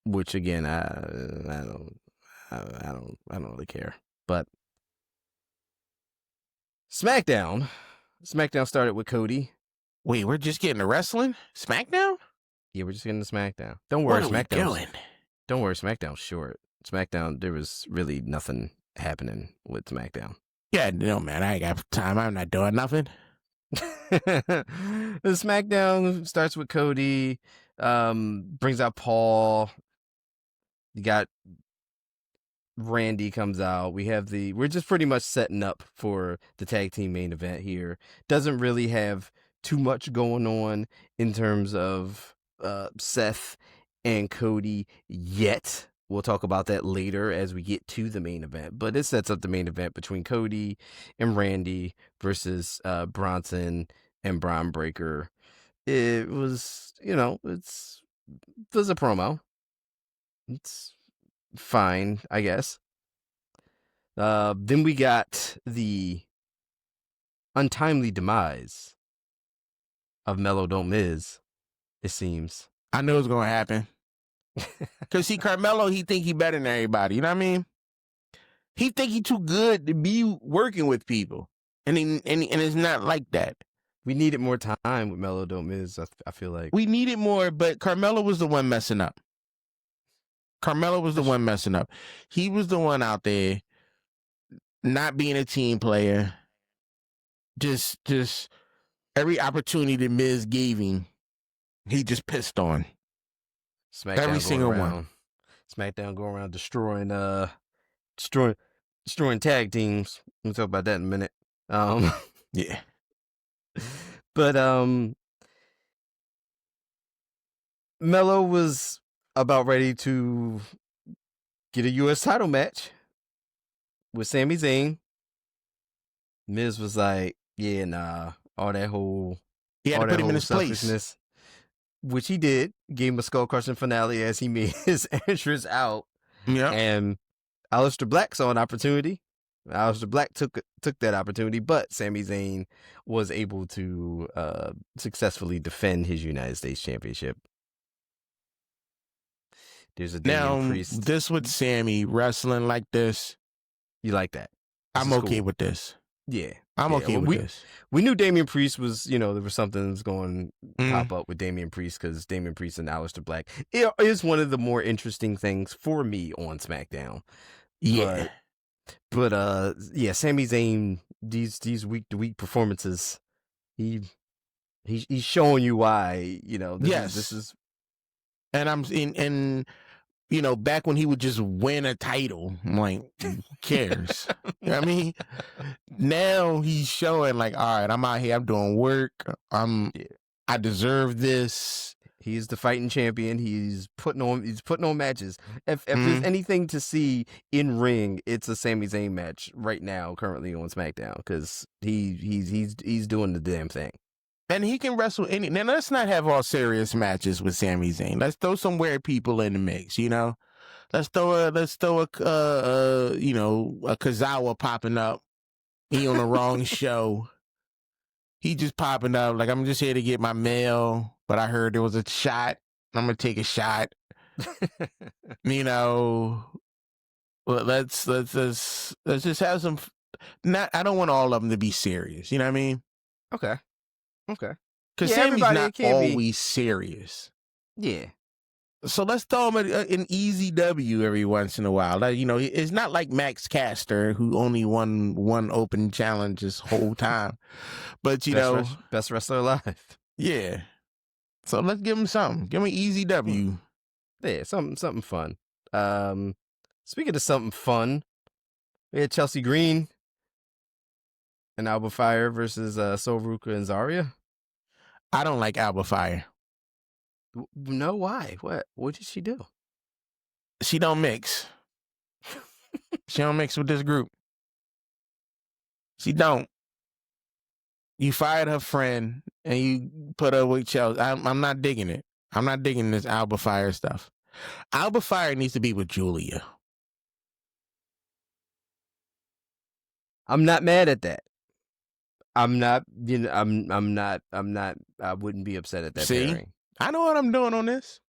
Which again, I don't really care. But SmackDown started with Cody. Wait, we're just getting to wrestling? SmackDown? Yeah, we're just getting to SmackDown. Don't worry, SmackDown. Don't worry, SmackDown's short. SmackDown, there was really nothing happening with SmackDown. Yeah, no, man, I ain't got time. I'm not doing nothing. The SmackDown starts with Cody, brings out Paul. You got Randy comes out. We're just pretty much setting up for the tag team main event here. Doesn't really have too much going on in terms of Seth and Cody yet. We'll talk about that later as we get to the main event. But it sets up the main event between Cody and Randy versus Bronson and Braun Breaker. It was, there's a promo. fine, I guess. Then we got the untimely demise of Mello Don't Miz, it seems. I knew it was going to happen. Because, see, Carmelo, he think he better than everybody. You know what I mean? He think he too good to be working with people. And it's not like that. We needed more time with Mello Don't Miz, I feel like. We needed more, but Carmelo was the one messing up. Carmelo was the one messing up. He was the one out there not being a team player. Just every opportunity that Miz gave him, he just pissed on. SmackDown every single one. SmackDown going around destroying tag teams. We'll talk about that in a minute. Yeah. But Mello was about ready to get a U.S. title match with Sami Zayn. Miz was like, yeah, nah, all that whole... He had to put him in his place. Which he did. Gave him a skull-crushing finale as he made his entrance out. Yeah. And Aleister Black saw an opportunity. Aleister Black took that opportunity, but Sami Zayn was able to successfully defend his United States Championship. There's a Damian Priest. This with Sammy wrestling like this. You like that? I'm okay with this. Yeah. I'm okay with this. We knew Damian Priest was, there was something that's going to pop up with Damian Priest because Damian Priest and Aleister Black is one of the more interesting things for me on SmackDown. Yeah. But Sami Zayn, these week-to-week performances, he's showing you why, this is. And back when he would just win a title, I'm like, who cares? You know what I mean? Now he's showing like, all right, I'm out here, I'm doing work. I deserve this. He's the fighting champion. He's putting on matches. If there's anything to see in ring, it's a Sami Zayn match right now, currently on SmackDown, because he's doing the damn thing. And he can wrestle any. Now let's not have all serious matches with Sami Zayn. Let's throw some weird people in the mix. Let's throw a Kazawa popping up. He on the wrong show. He just popping up like, I'm just here to get my mail, but I heard there was a shot. I'm gonna take a shot. Let's just have some. I don't want all of them to be serious. You know what I mean? Okay. Because Sammy's not always serious. Yeah. So let's throw him an easy W every once in a while. It's not like Max Caster, who only won one open challenge this whole time. But, best wrestler alive. Yeah. So let's give him something. Give him an easy W. Yeah, something fun. Speaking of something fun, we had Chelsea Green and Alba Fire versus Sol Ruka and Zarya. I don't like Alba Fire. No, why? What did she do? She don't mix. She don't mix with this group. She don't. You fired her friend and you put her with Chelsea. I'm not digging it. I'm not digging this Alba Fire stuff. Alba Fire needs to be with Julia. I'm not mad at that. I'm not, I wouldn't be upset at that pairing. I know what I'm doing on this.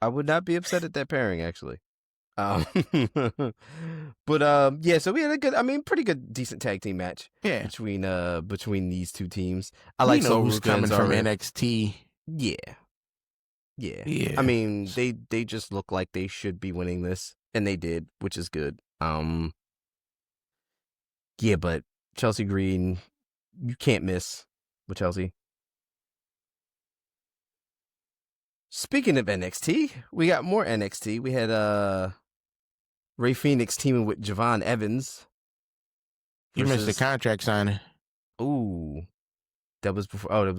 I would not be upset at that pairing, actually. But so we had pretty good, decent tag team match. Yeah. Between these two teams. I like Sol Ruka coming from NXT. Yeah. I mean, they just look like they should be winning this, and they did, which is good. But Chelsea Green, you can't miss with Chelsea. Speaking of NXT, we got more NXT. We had Rey Fenix teaming with Javon Evans. You missed the contract signing. Ooh. That was before. Oh, it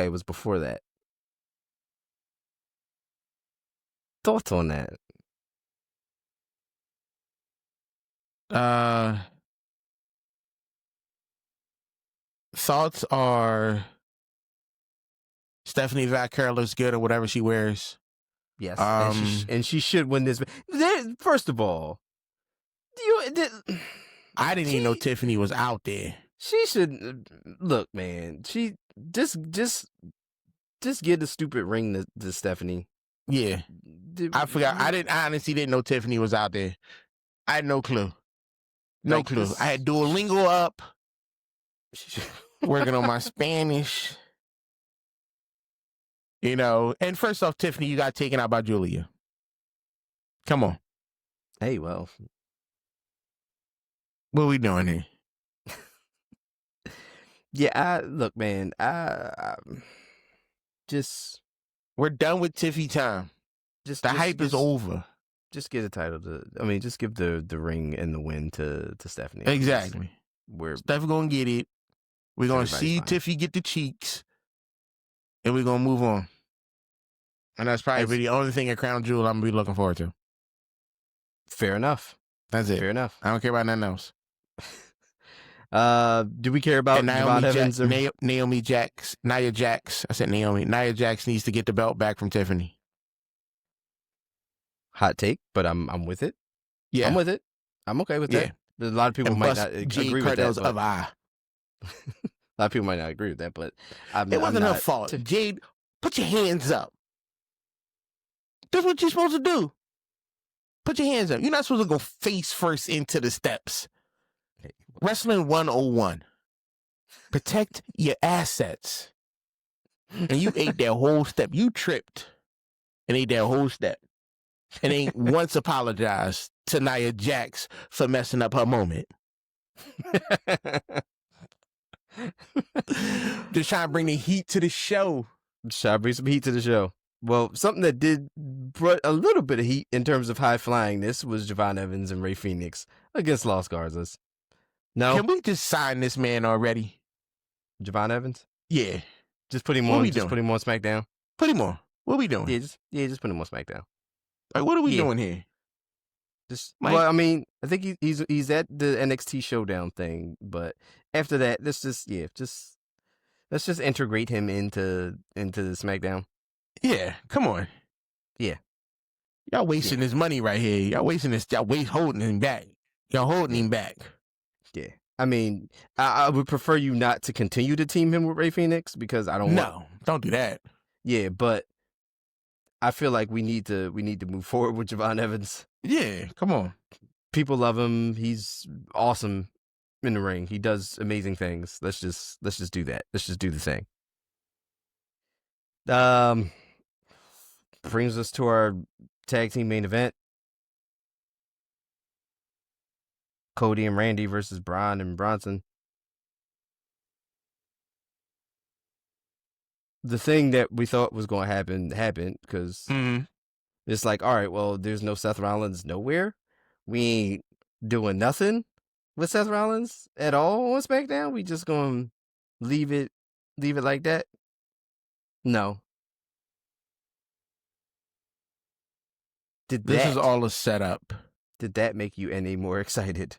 was before that. Thoughts on that? Thoughts are Stephanie Vaquer looks good or whatever she wears. Yes, and she should win this. First of all, I didn't even know Tiffany was out there. She should look, man. She just get the stupid ring to Stephanie. Yeah, I forgot. I honestly didn't know Tiffany was out there. I had no clue. No clue. I had Duolingo up, working on my Spanish. You know, and first off, Tiffany, you got taken out by Julia. Come on. Hey, well. What are we doing here? Yeah, look, man, we're done with Tiffy time. The hype is over. Just give the title just give the ring and the win to Stephanie. Exactly. Steph gonna get it. We're gonna see Tiffy get the cheeks, and we're gonna move on. And that's probably the only thing at Crown Jewel I'm gonna be looking forward to. Fair enough. That's it. Fair enough. I don't care about nothing else. Do we care about Nia Jax? Nia Jax. I said Naomi. Nia Jax needs to get the belt back from Tiffany. Hot take, but I'm with it. Yeah, I'm with it. I'm okay with that. A lot of people might not agree with that. A lot of people might not agree with that, but it wasn't her fault. Jade, put your hands up. That's what you're supposed to do. Put your hands up. You're not supposed to go face first into the steps. Wrestling 101. Protect your assets. And you ate that whole step. You tripped and ate that whole step. And ain't once apologized to Nia Jax for messing up her moment. Just trying to bring the heat to the show. Trying to bring some heat to the show. Well, something that brought a little bit of heat in terms of high flying this was Javon Evans and Rey Fenix against Los Garzas. No. Can we just sign this man already? Javon Evans? Yeah. Just put him on SmackDown. Put him on. What are we doing? Just put him on SmackDown. Like, what are we doing here? Well, I mean, I think he's at the NXT Showdown thing, but after that, let's just integrate him into the SmackDown. Yeah, come on. Yeah, y'all wasting his money right here. Y'all wasting this. Holding him back. Y'all holding him back. Yeah, I mean, I would prefer you not to continue to team him with Rey Fenix because I don't. No, don't do that. Yeah, but I feel like we need to move forward with Javon Evans. Yeah, come on. People love him. He's awesome in the ring. He does amazing things. Let's just do that. Let's just do the thing. Brings us to our tag team main event. Cody and Randy versus Braun and Bronson. The thing that we thought was going to happen happened because it's like, all right, well, there's no Seth Rollins nowhere. We ain't doing nothing with Seth Rollins at all on SmackDown. We just going to leave it like that. No. This is all a setup. Did that make you any more excited?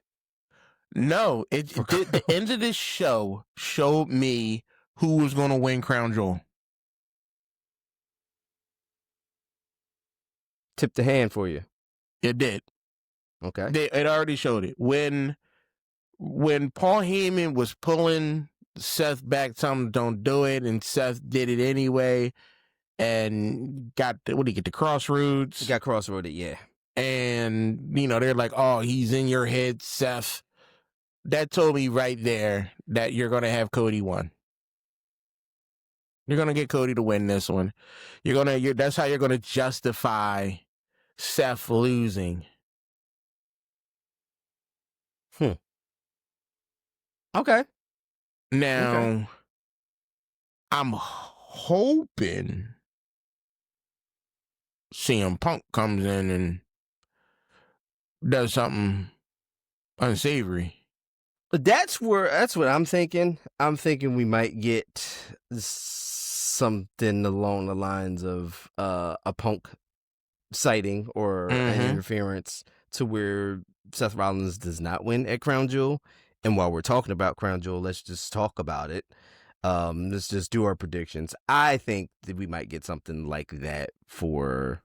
No. The end of this show showed me who was going to win Crown Jewel. Tipped the hand for you. It did. Okay. It already showed it. When Paul Heyman was pulling Seth back, telling him don't do it, and Seth did it anyway, and got what did he get, the crossroads? He got crossroaded, yeah. And they're like, oh, he's in your head, Seth. That told me right there that you're gonna have Cody win. You're gonna get Cody to win this one. That's how you're gonna justify Seth losing. Okay. Now, I'm hoping CM Punk comes in and does something unsavory. But that's what I'm thinking. I'm thinking we might get something along the lines of a Punk sighting or an interference to where Seth Rollins does not win at Crown Jewel. And while we're talking about Crown Jewel, let's just talk about it. Let's just do our predictions. I think that we might get something like that for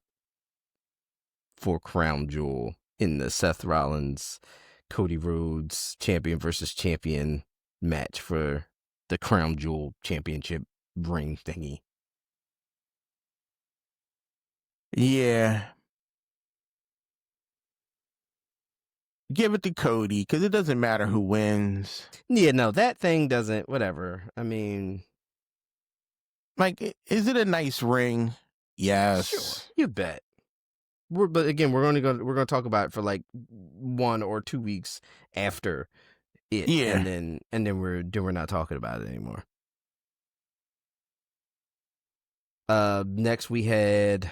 for Crown Jewel in the Seth Rollins, Cody Rhodes champion versus champion match for the Crown Jewel championship ring thingy. Yeah. Give it to Cody, because it doesn't matter who wins. Yeah, no, that thing doesn't, whatever. I mean... Like, is it a nice ring? Yes. Sure, you bet. But again, we're gonna talk about it for like 1 or 2 weeks after it, Yeah. and then we're not talking about it anymore. Next we had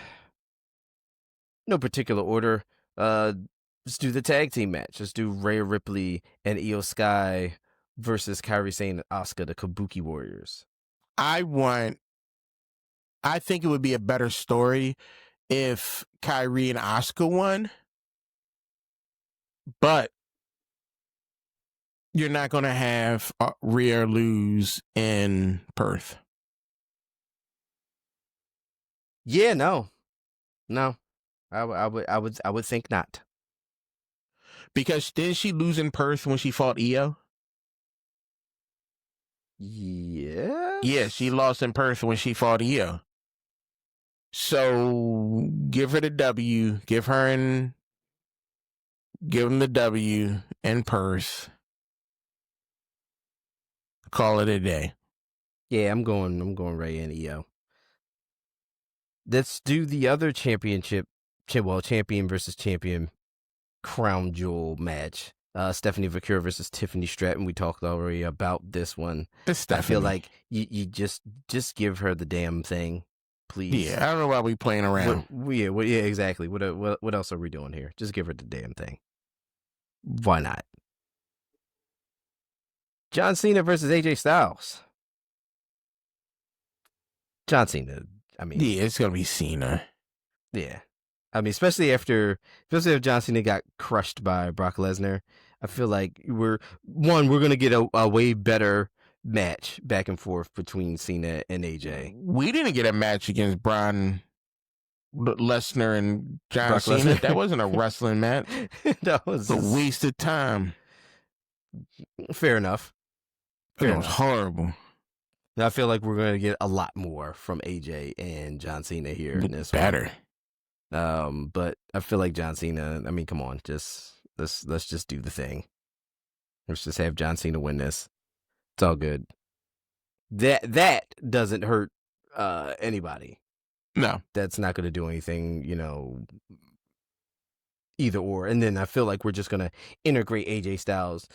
no particular order. Let's do the tag team match. Let's do Rhea Ripley and Io Sky versus Kairi Sane and Asuka, the Kabuki Warriors. I think it would be a better story if Kairi and Asuka won, but you're not going to have Rhea lose in Perth. Yeah, no, I would think not. Because didn't she lose in Perth when she fought Io? Yeah. Yeah, she lost in Perth when she fought Io. So give her the W. Give them the W in Perth. Call it a day. Yeah, I'm going Ray and Io. Let's do the other champion versus champion Crown Jewel match. Stephanie Vaquer versus Tiffany Stratton. We talked already about this one. I feel like you just give her the damn thing, please. Yeah, I don't know why we playing around. Yeah, exactly. What else are we doing here? Just give her the damn thing. Why not? John Cena versus AJ Styles. John Cena. I mean, yeah, it's gonna be Cena. Yeah, I mean, especially if John Cena got crushed by Brock Lesnar. I feel like we're gonna get a way better match back and forth between Cena and AJ. We didn't get a match against Braun Lesnar and John Brock Cena. Lesnar. That wasn't a wrestling match. That was a waste of time. Fair enough. It was horrible. I feel like we're going to get a lot more from AJ and John Cena here in this better. But I feel like John Cena. I mean, come on, let's just do the thing. Let's just have John Cena win this. It's all good. That doesn't hurt anybody. No, that's not going to do anything. Either or. And then I feel like we're just going to integrate AJ Styles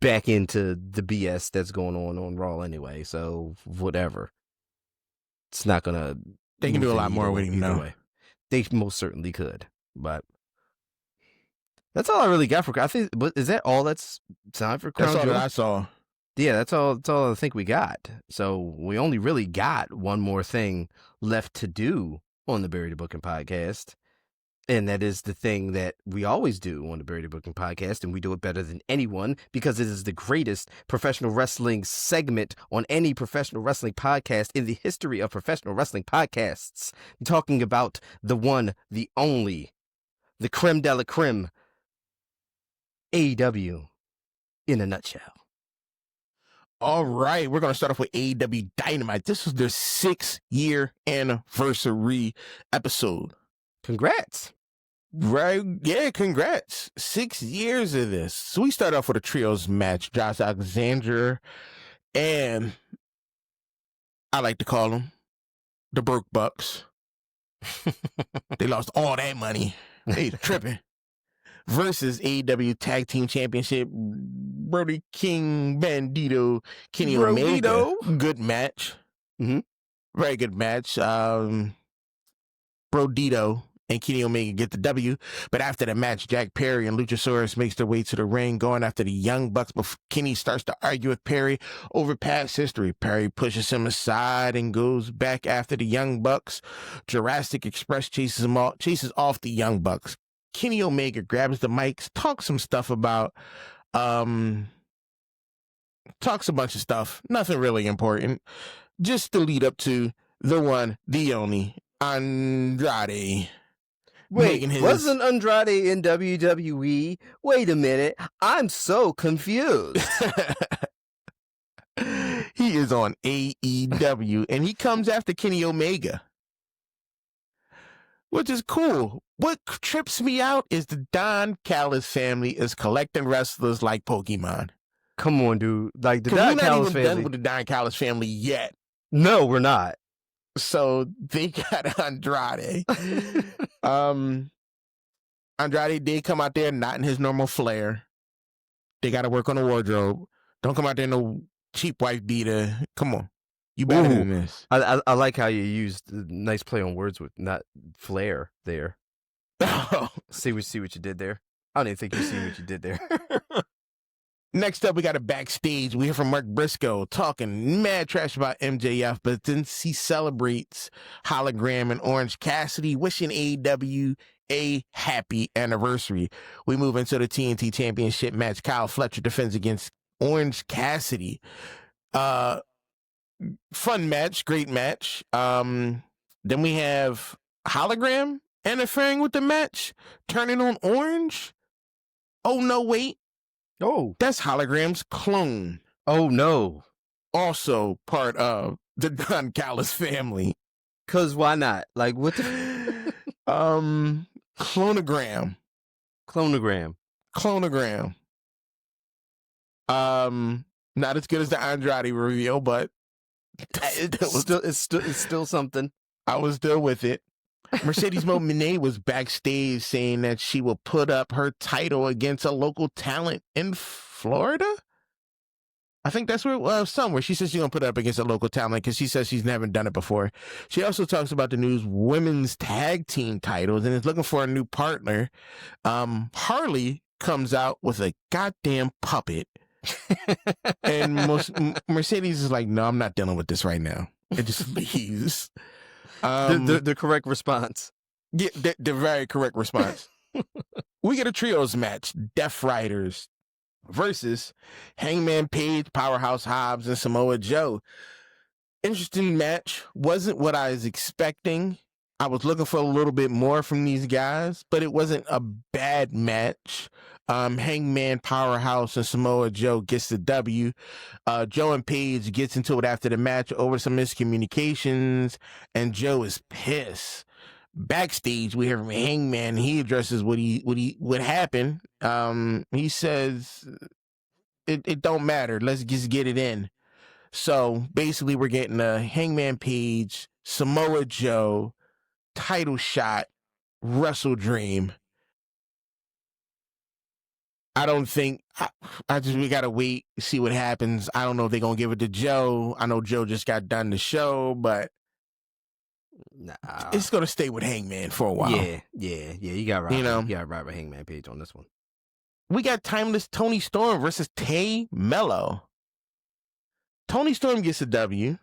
back into the BS that's going on Raw anyway. So whatever. It's not going to... They can do a lot more with him now. They most certainly could. But that's all I really got for... I think, is that all that's time for Crown Jewel? That's all that I saw. Yeah, that's all I think we got. So we only really got one more thing left to do on the Bury the Booking podcast. And that is the thing that we always do on the Bury the Booking podcast, and we do it better than anyone because it is the greatest professional wrestling segment on any professional wrestling podcast in the history of professional wrestling podcasts. I'm talking about the one, the only, the creme de la creme, AEW in a nutshell. All right, we're going to start off with AEW Dynamite. This was their 6-year anniversary episode. Congrats. Right, yeah, congrats. 6 years of this. So we start off with a trios match. Josh Alexander and I like to call them the Broke Bucks. They lost all that money. They tripping. Versus AEW Tag Team Championship, Brody King, Bandito, Kenny Omega. Good match. Mm-hmm. Very good match. Brodito and Kenny Omega get the W, but after the match, Jack Perry and Luchasaurus makes their way to the ring, going after the Young Bucks, but Kenny starts to argue with Perry over past history. Perry pushes him aside and goes back after the Young Bucks. Jurassic Express chases off the Young Bucks. Kenny Omega grabs the mics, talks some stuff about, talks a bunch of stuff, nothing really important, just to lead up to the one, the only, Andrade. Wait, wasn't Andrade in WWE? Wait a minute. I'm so confused. He is on AEW, and he comes after Kenny Omega, which is cool. What trips me out is the Don Callis family is collecting wrestlers like Pokemon. Come on, dude. Like the Don Don Callis Callis family. family. Done with the Don Callis family yet. No, we're not. So they got Andrade. Andrade did come out there not in his normal flair. They got to work on the wardrobe. Don't come out there no cheap wife beater. Come on. You better than this. I like how you used nice play on words with not flair there. See what you did there? I don't even think you see what you did there. Next up, we got a backstage. We hear from Mark Briscoe talking mad trash about MJF, but then he celebrates Hologram and Orange Cassidy, wishing AEW a happy anniversary. We move into the TNT Championship match. Kyle Fletcher defends against Orange Cassidy. Fun match, great match. Then we have Hologram interfering with the match, turning on Orange. Oh, no, wait. Oh. That's Hologram's clone. Oh, no. Also part of the Don Callis family. Because why not? Like, what the... Clonogram. Not as good as the Andrade reveal, but it's still something. I was still with it. Mercedes Monet was backstage saying that she will put up her title against a local talent in Florida. I think that's where it was, somewhere. She says she's going to put it up against a local talent because she says she's never done it before. She also talks about the new women's tag team titles and is looking for a new partner. Harley comes out with a goddamn puppet. And Mercedes is like, no, I'm not dealing with this right now. It just leaves. The correct response. Yeah, the very correct response. We get a trios match. Death Riders versus Hangman Page, Powerhouse Hobbs, and Samoa Joe. Interesting match. Wasn't what I was expecting. I was looking for a little bit more from these guys, but it wasn't a bad match. Hangman, Powerhouse, and Samoa Joe gets the W. Joe and Paige gets into it after the match over some miscommunications, and Joe is pissed. Backstage, we hear from Hangman. He addresses what happened. He says it don't matter. Let's just get it in. So basically, we're getting a Hangman Page, Samoa Joe title shot, Wrestle Dream. I don't think we gotta wait, see what happens. I don't know if they're gonna give it to Joe. I know Joe just got done the show, but it's gonna stay with Hangman for a while. Yeah. You got right. You got right with Hangman Page on this one. We got timeless Tony Storm versus Tay Mello. Tony Storm gets a W.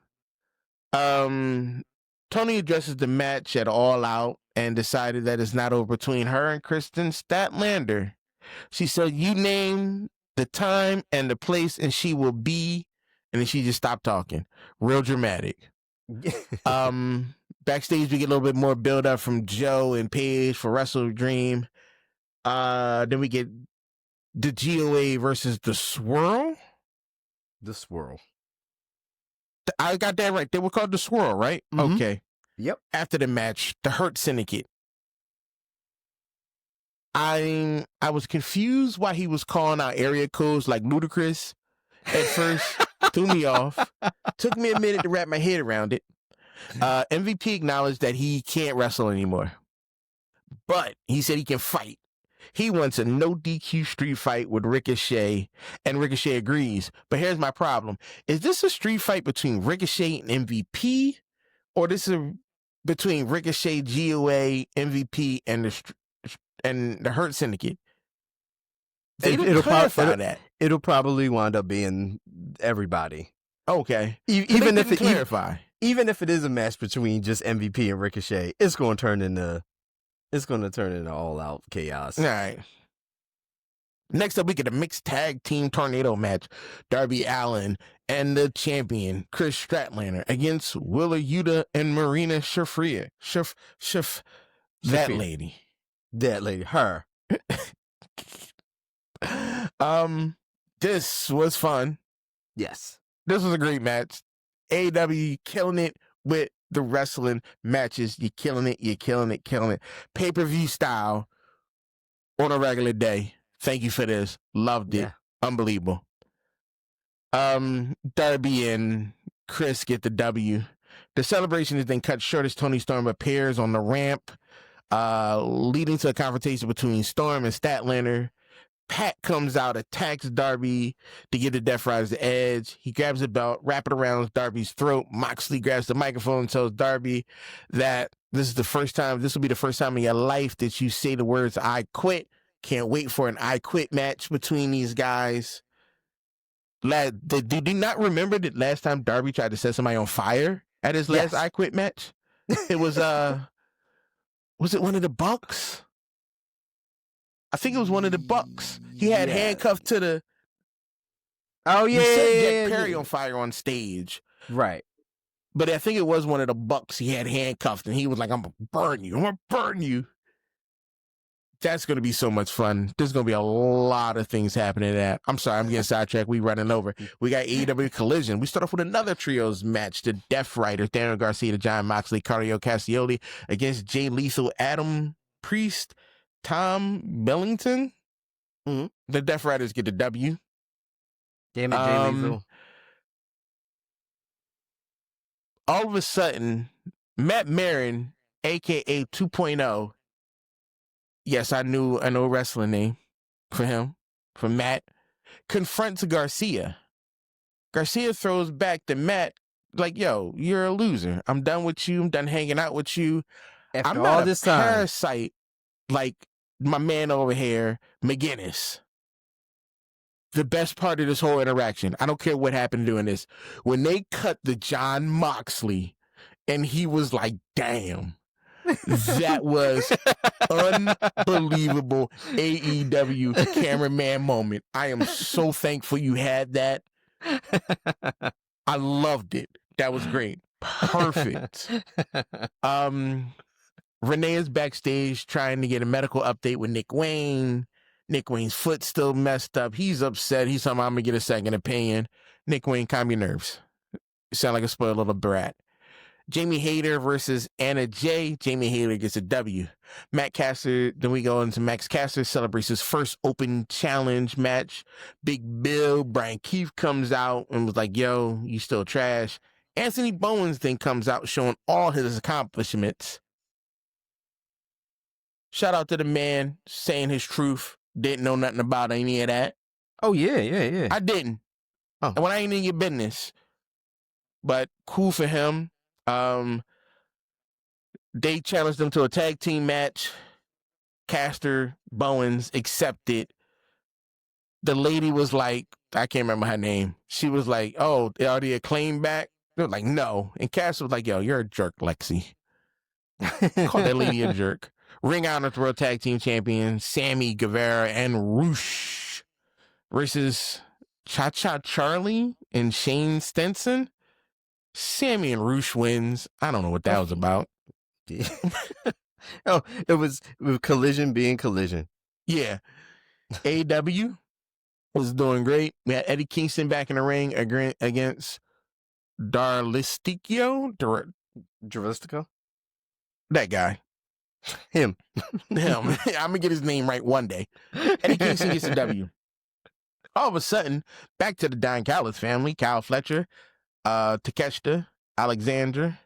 Tony addresses the match at All Out and decided that it's not over between her and Kristen Statlander. She said, you name the time and the place and she will be, and then she just stopped talking. Real dramatic. Backstage, we get a little bit more build up from Joe and Paige for Wrestle Dream. Then we get the GOA versus the Swirl. The Swirl. I got that right. They were called the Swirl, right? Mm-hmm. Okay. Yep. After the match, the Hurt Syndicate. I was confused why he was calling out area codes like Ludacris at first. Threw me off. Took me a minute to wrap my head around it. MVP acknowledged that he can't wrestle anymore, but he said he can fight. He wants a no DQ street fight with Ricochet, and Ricochet agrees. But here's my problem. Is this a street fight between Ricochet and MVP, or this is between Ricochet, GOA, MVP, and the Hurt Syndicate? It'll clarify that. It'll probably wind up being everybody. Okay. Even if it is a match between just MVP and Ricochet, it's going to turn into all out chaos. All right. Next up, we get a mixed tag team tornado match. Darby Allin and the champion, Chris Statlander, against Willa Yuta and Marina Shafir. That lady. That lady, her. This was fun. Yes. This was a great match. AEW killing it with the wrestling matches. You're killing it. You're killing it. Killing it. Pay-per-view style on a regular day. Thank you for this. Loved it. Yeah. Unbelievable. Darby and Chris get the W. The celebration is then cut short as Tony Storm appears on the ramp, leading to a confrontation between Storm and Statlander. Pat comes out, attacks Darby to get the Death Rider's the edge. He grabs the belt, wrap it around Darby's throat. Moxley grabs the microphone and tells Darby that this will be the first time in your life that you say the words, I quit. Can't wait for an I quit match between these guys. Did you not remember that last time Darby tried to set somebody on fire at his last I quit match? It was, was it one of the Bucks? I think it was one of the Bucks. He had handcuffed to the. Oh yeah, he set Jack Perry on fire on stage, right? But I think it was one of the Bucks. He had handcuffed, and he was like, "I'm gonna burn you. I'm gonna burn you." That's gonna be so much fun. There's gonna be a lot of things happening to that. I'm sorry, I'm getting sidetracked. We running over. We got AEW Collision. We start off with another trios match: the Death Riders, Daniel Garcia, John Moxley, Cardio Castioli against Jay Lethal, Adam Priest, Tom Billington. Mm-hmm. The Death Riders get the W. Damn it, Jay Lethal. All of a sudden, Matt Marin, a.k.a. 2.0, yes, I know a wrestling name for him, for Matt, confronts Garcia. Garcia throws back to Matt like, yo, you're a loser. I'm done with you. I'm done hanging out with you. After I'm all not this a time. parasite like my man over here, McGinnis. The best part of this whole interaction, I don't care what happened doing this, when they cut the John Moxley and he was like, damn, that was unbelievable AEW cameraman moment. I am so thankful you had that. I loved it. That was great. Perfect. Renee is backstage trying to get a medical update with Nick Wayne. Nick Wayne's foot's still messed up. He's upset. He's talking, I'm going to get a second opinion. Nick Wayne, calm your nerves. You sound like a spoiled little brat. Jamie Hayter versus Anna Jay. Jamie Hayter gets a W. Matt Caster, then we go into Max Caster celebrates his first open challenge match. Big Bill, Brian Keefe comes out and was like, yo, you still trash. Anthony Bowens then comes out showing all his accomplishments. Shout out to the man saying his truth. Didn't know nothing about any of that. Oh, yeah. I didn't. Oh. When I ain't in your business. But cool for him. They challenged them to a tag team match. Caster, Bowens accepted. The lady was like, I can't remember her name. She was like, oh, are the Acclaim back? They were like, no. And Caster was like, yo, you're a jerk, Lexi. Called that lady a jerk. Ring Honor World Tag Team Champion Sammy Guevara and Roosh versus Cha-Cha Charlie and Shane Stenson. Sammy and Roosh wins. I don't know what that was about. Oh, it was Collision being Collision. Yeah. AEW was doing great. We had Eddie Kingston back in the ring against Darlistico. Juristico? That guy. Him. I'm going to get his name right one day. Eddie Kingston gets a W. All of a sudden, back to the Don Callis family. Kyle Fletcher, Takeshita, Alexander,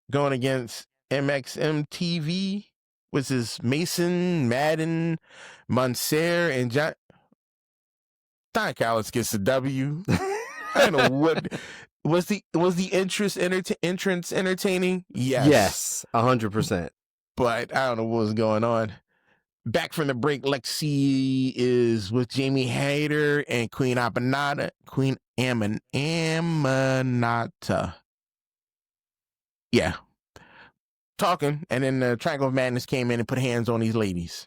going against MXMTV, which is Mason, Madden, Monsieur, and John. Don Callis gets a W. I don't know what. Was the entrance entertaining? Yes. Yes, 100%. But I don't know what was going on. Back from the break, Lexi is with Jamie Hayter and Queen Aminata. Yeah. Talking, and then the Triangle of Madness came in and put hands on these ladies.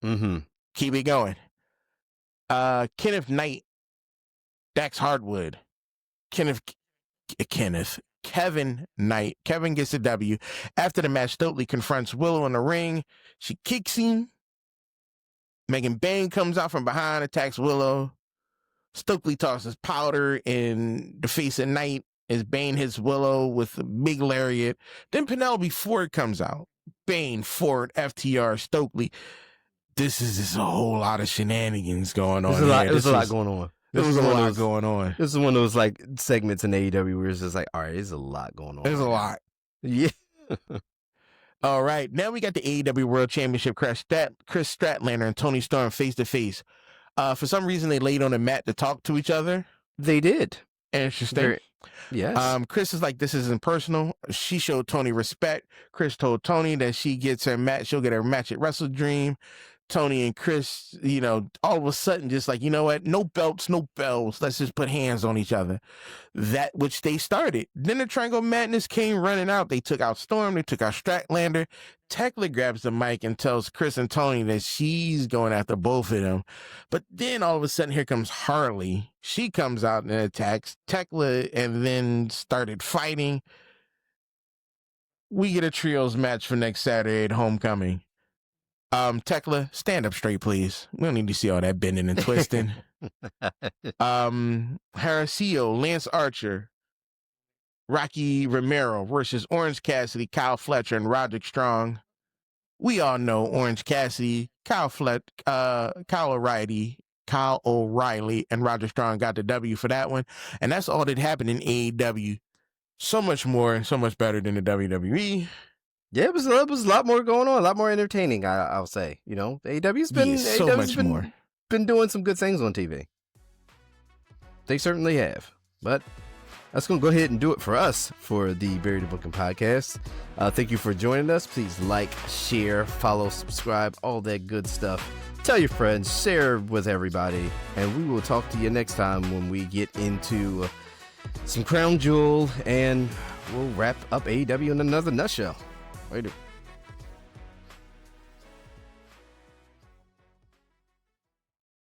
Mm-hmm. Keep it going. Kenneth Knight, Dax Hardwood. Kevin Knight. Kevin gets a W. After the match, Stokely confronts Willow in the ring. She kicks him. Megan Bayne comes out from behind, attacks Willow. Stokely tosses powder in the face of Night as Bayne hits Willow with a big lariat. Then Penelope Ford comes out. Bayne, Ford, FTR, Stokely. This is just a whole lot of shenanigans going on. There's a lot going on. There was a lot going on. This is one of those like segments in AEW where it's just like, all right, there's a lot going on. There's a lot. Yeah. All right. Now we got the AEW World Championship. Chris Statlander and Tony Storm face to face. For some reason, they laid on the mat to talk to each other. They did. Interesting. Yes. Chris is like, this isn't personal. She showed Tony respect. Chris told Tony that she'll get her match at Wrestle Dream. Tony and Chris, all of a sudden just like, you know what? No belts, no bells. Let's just put hands on each other. That which they started. Then the Triangle Madness came running out. They took out Storm. They took out Statlander. Tekla grabs the mic and tells Chris and Tony that she's going after both of them. But then all of a sudden, here comes Harley. She comes out and attacks Tekla and then started fighting. We get a trios match for next Saturday at Homecoming. Tekla, stand up straight, please. We don't need to see all that bending and twisting. Harricio, Lance Archer, Rocky Romero versus Orange Cassidy, Kyle Fletcher, and Roderick Strong. We all know Orange Cassidy, Kyle O'Reilly, and Roderick Strong got the W for that one. And that's all that happened in AEW. So much more, so much better than the WWE. Yeah, it was a lot more going on, a lot more entertaining, I'll say. AEW's been doing some good things on TV. They certainly have. But that's going to go ahead and do it for us for the Bury the Booking podcast. Thank you for joining us. Please like, share, follow, subscribe, all that good stuff. Tell your friends, share with everybody, and we will talk to you next time when we get into some Crown Jewel, and we'll wrap up AEW in another nutshell. Later.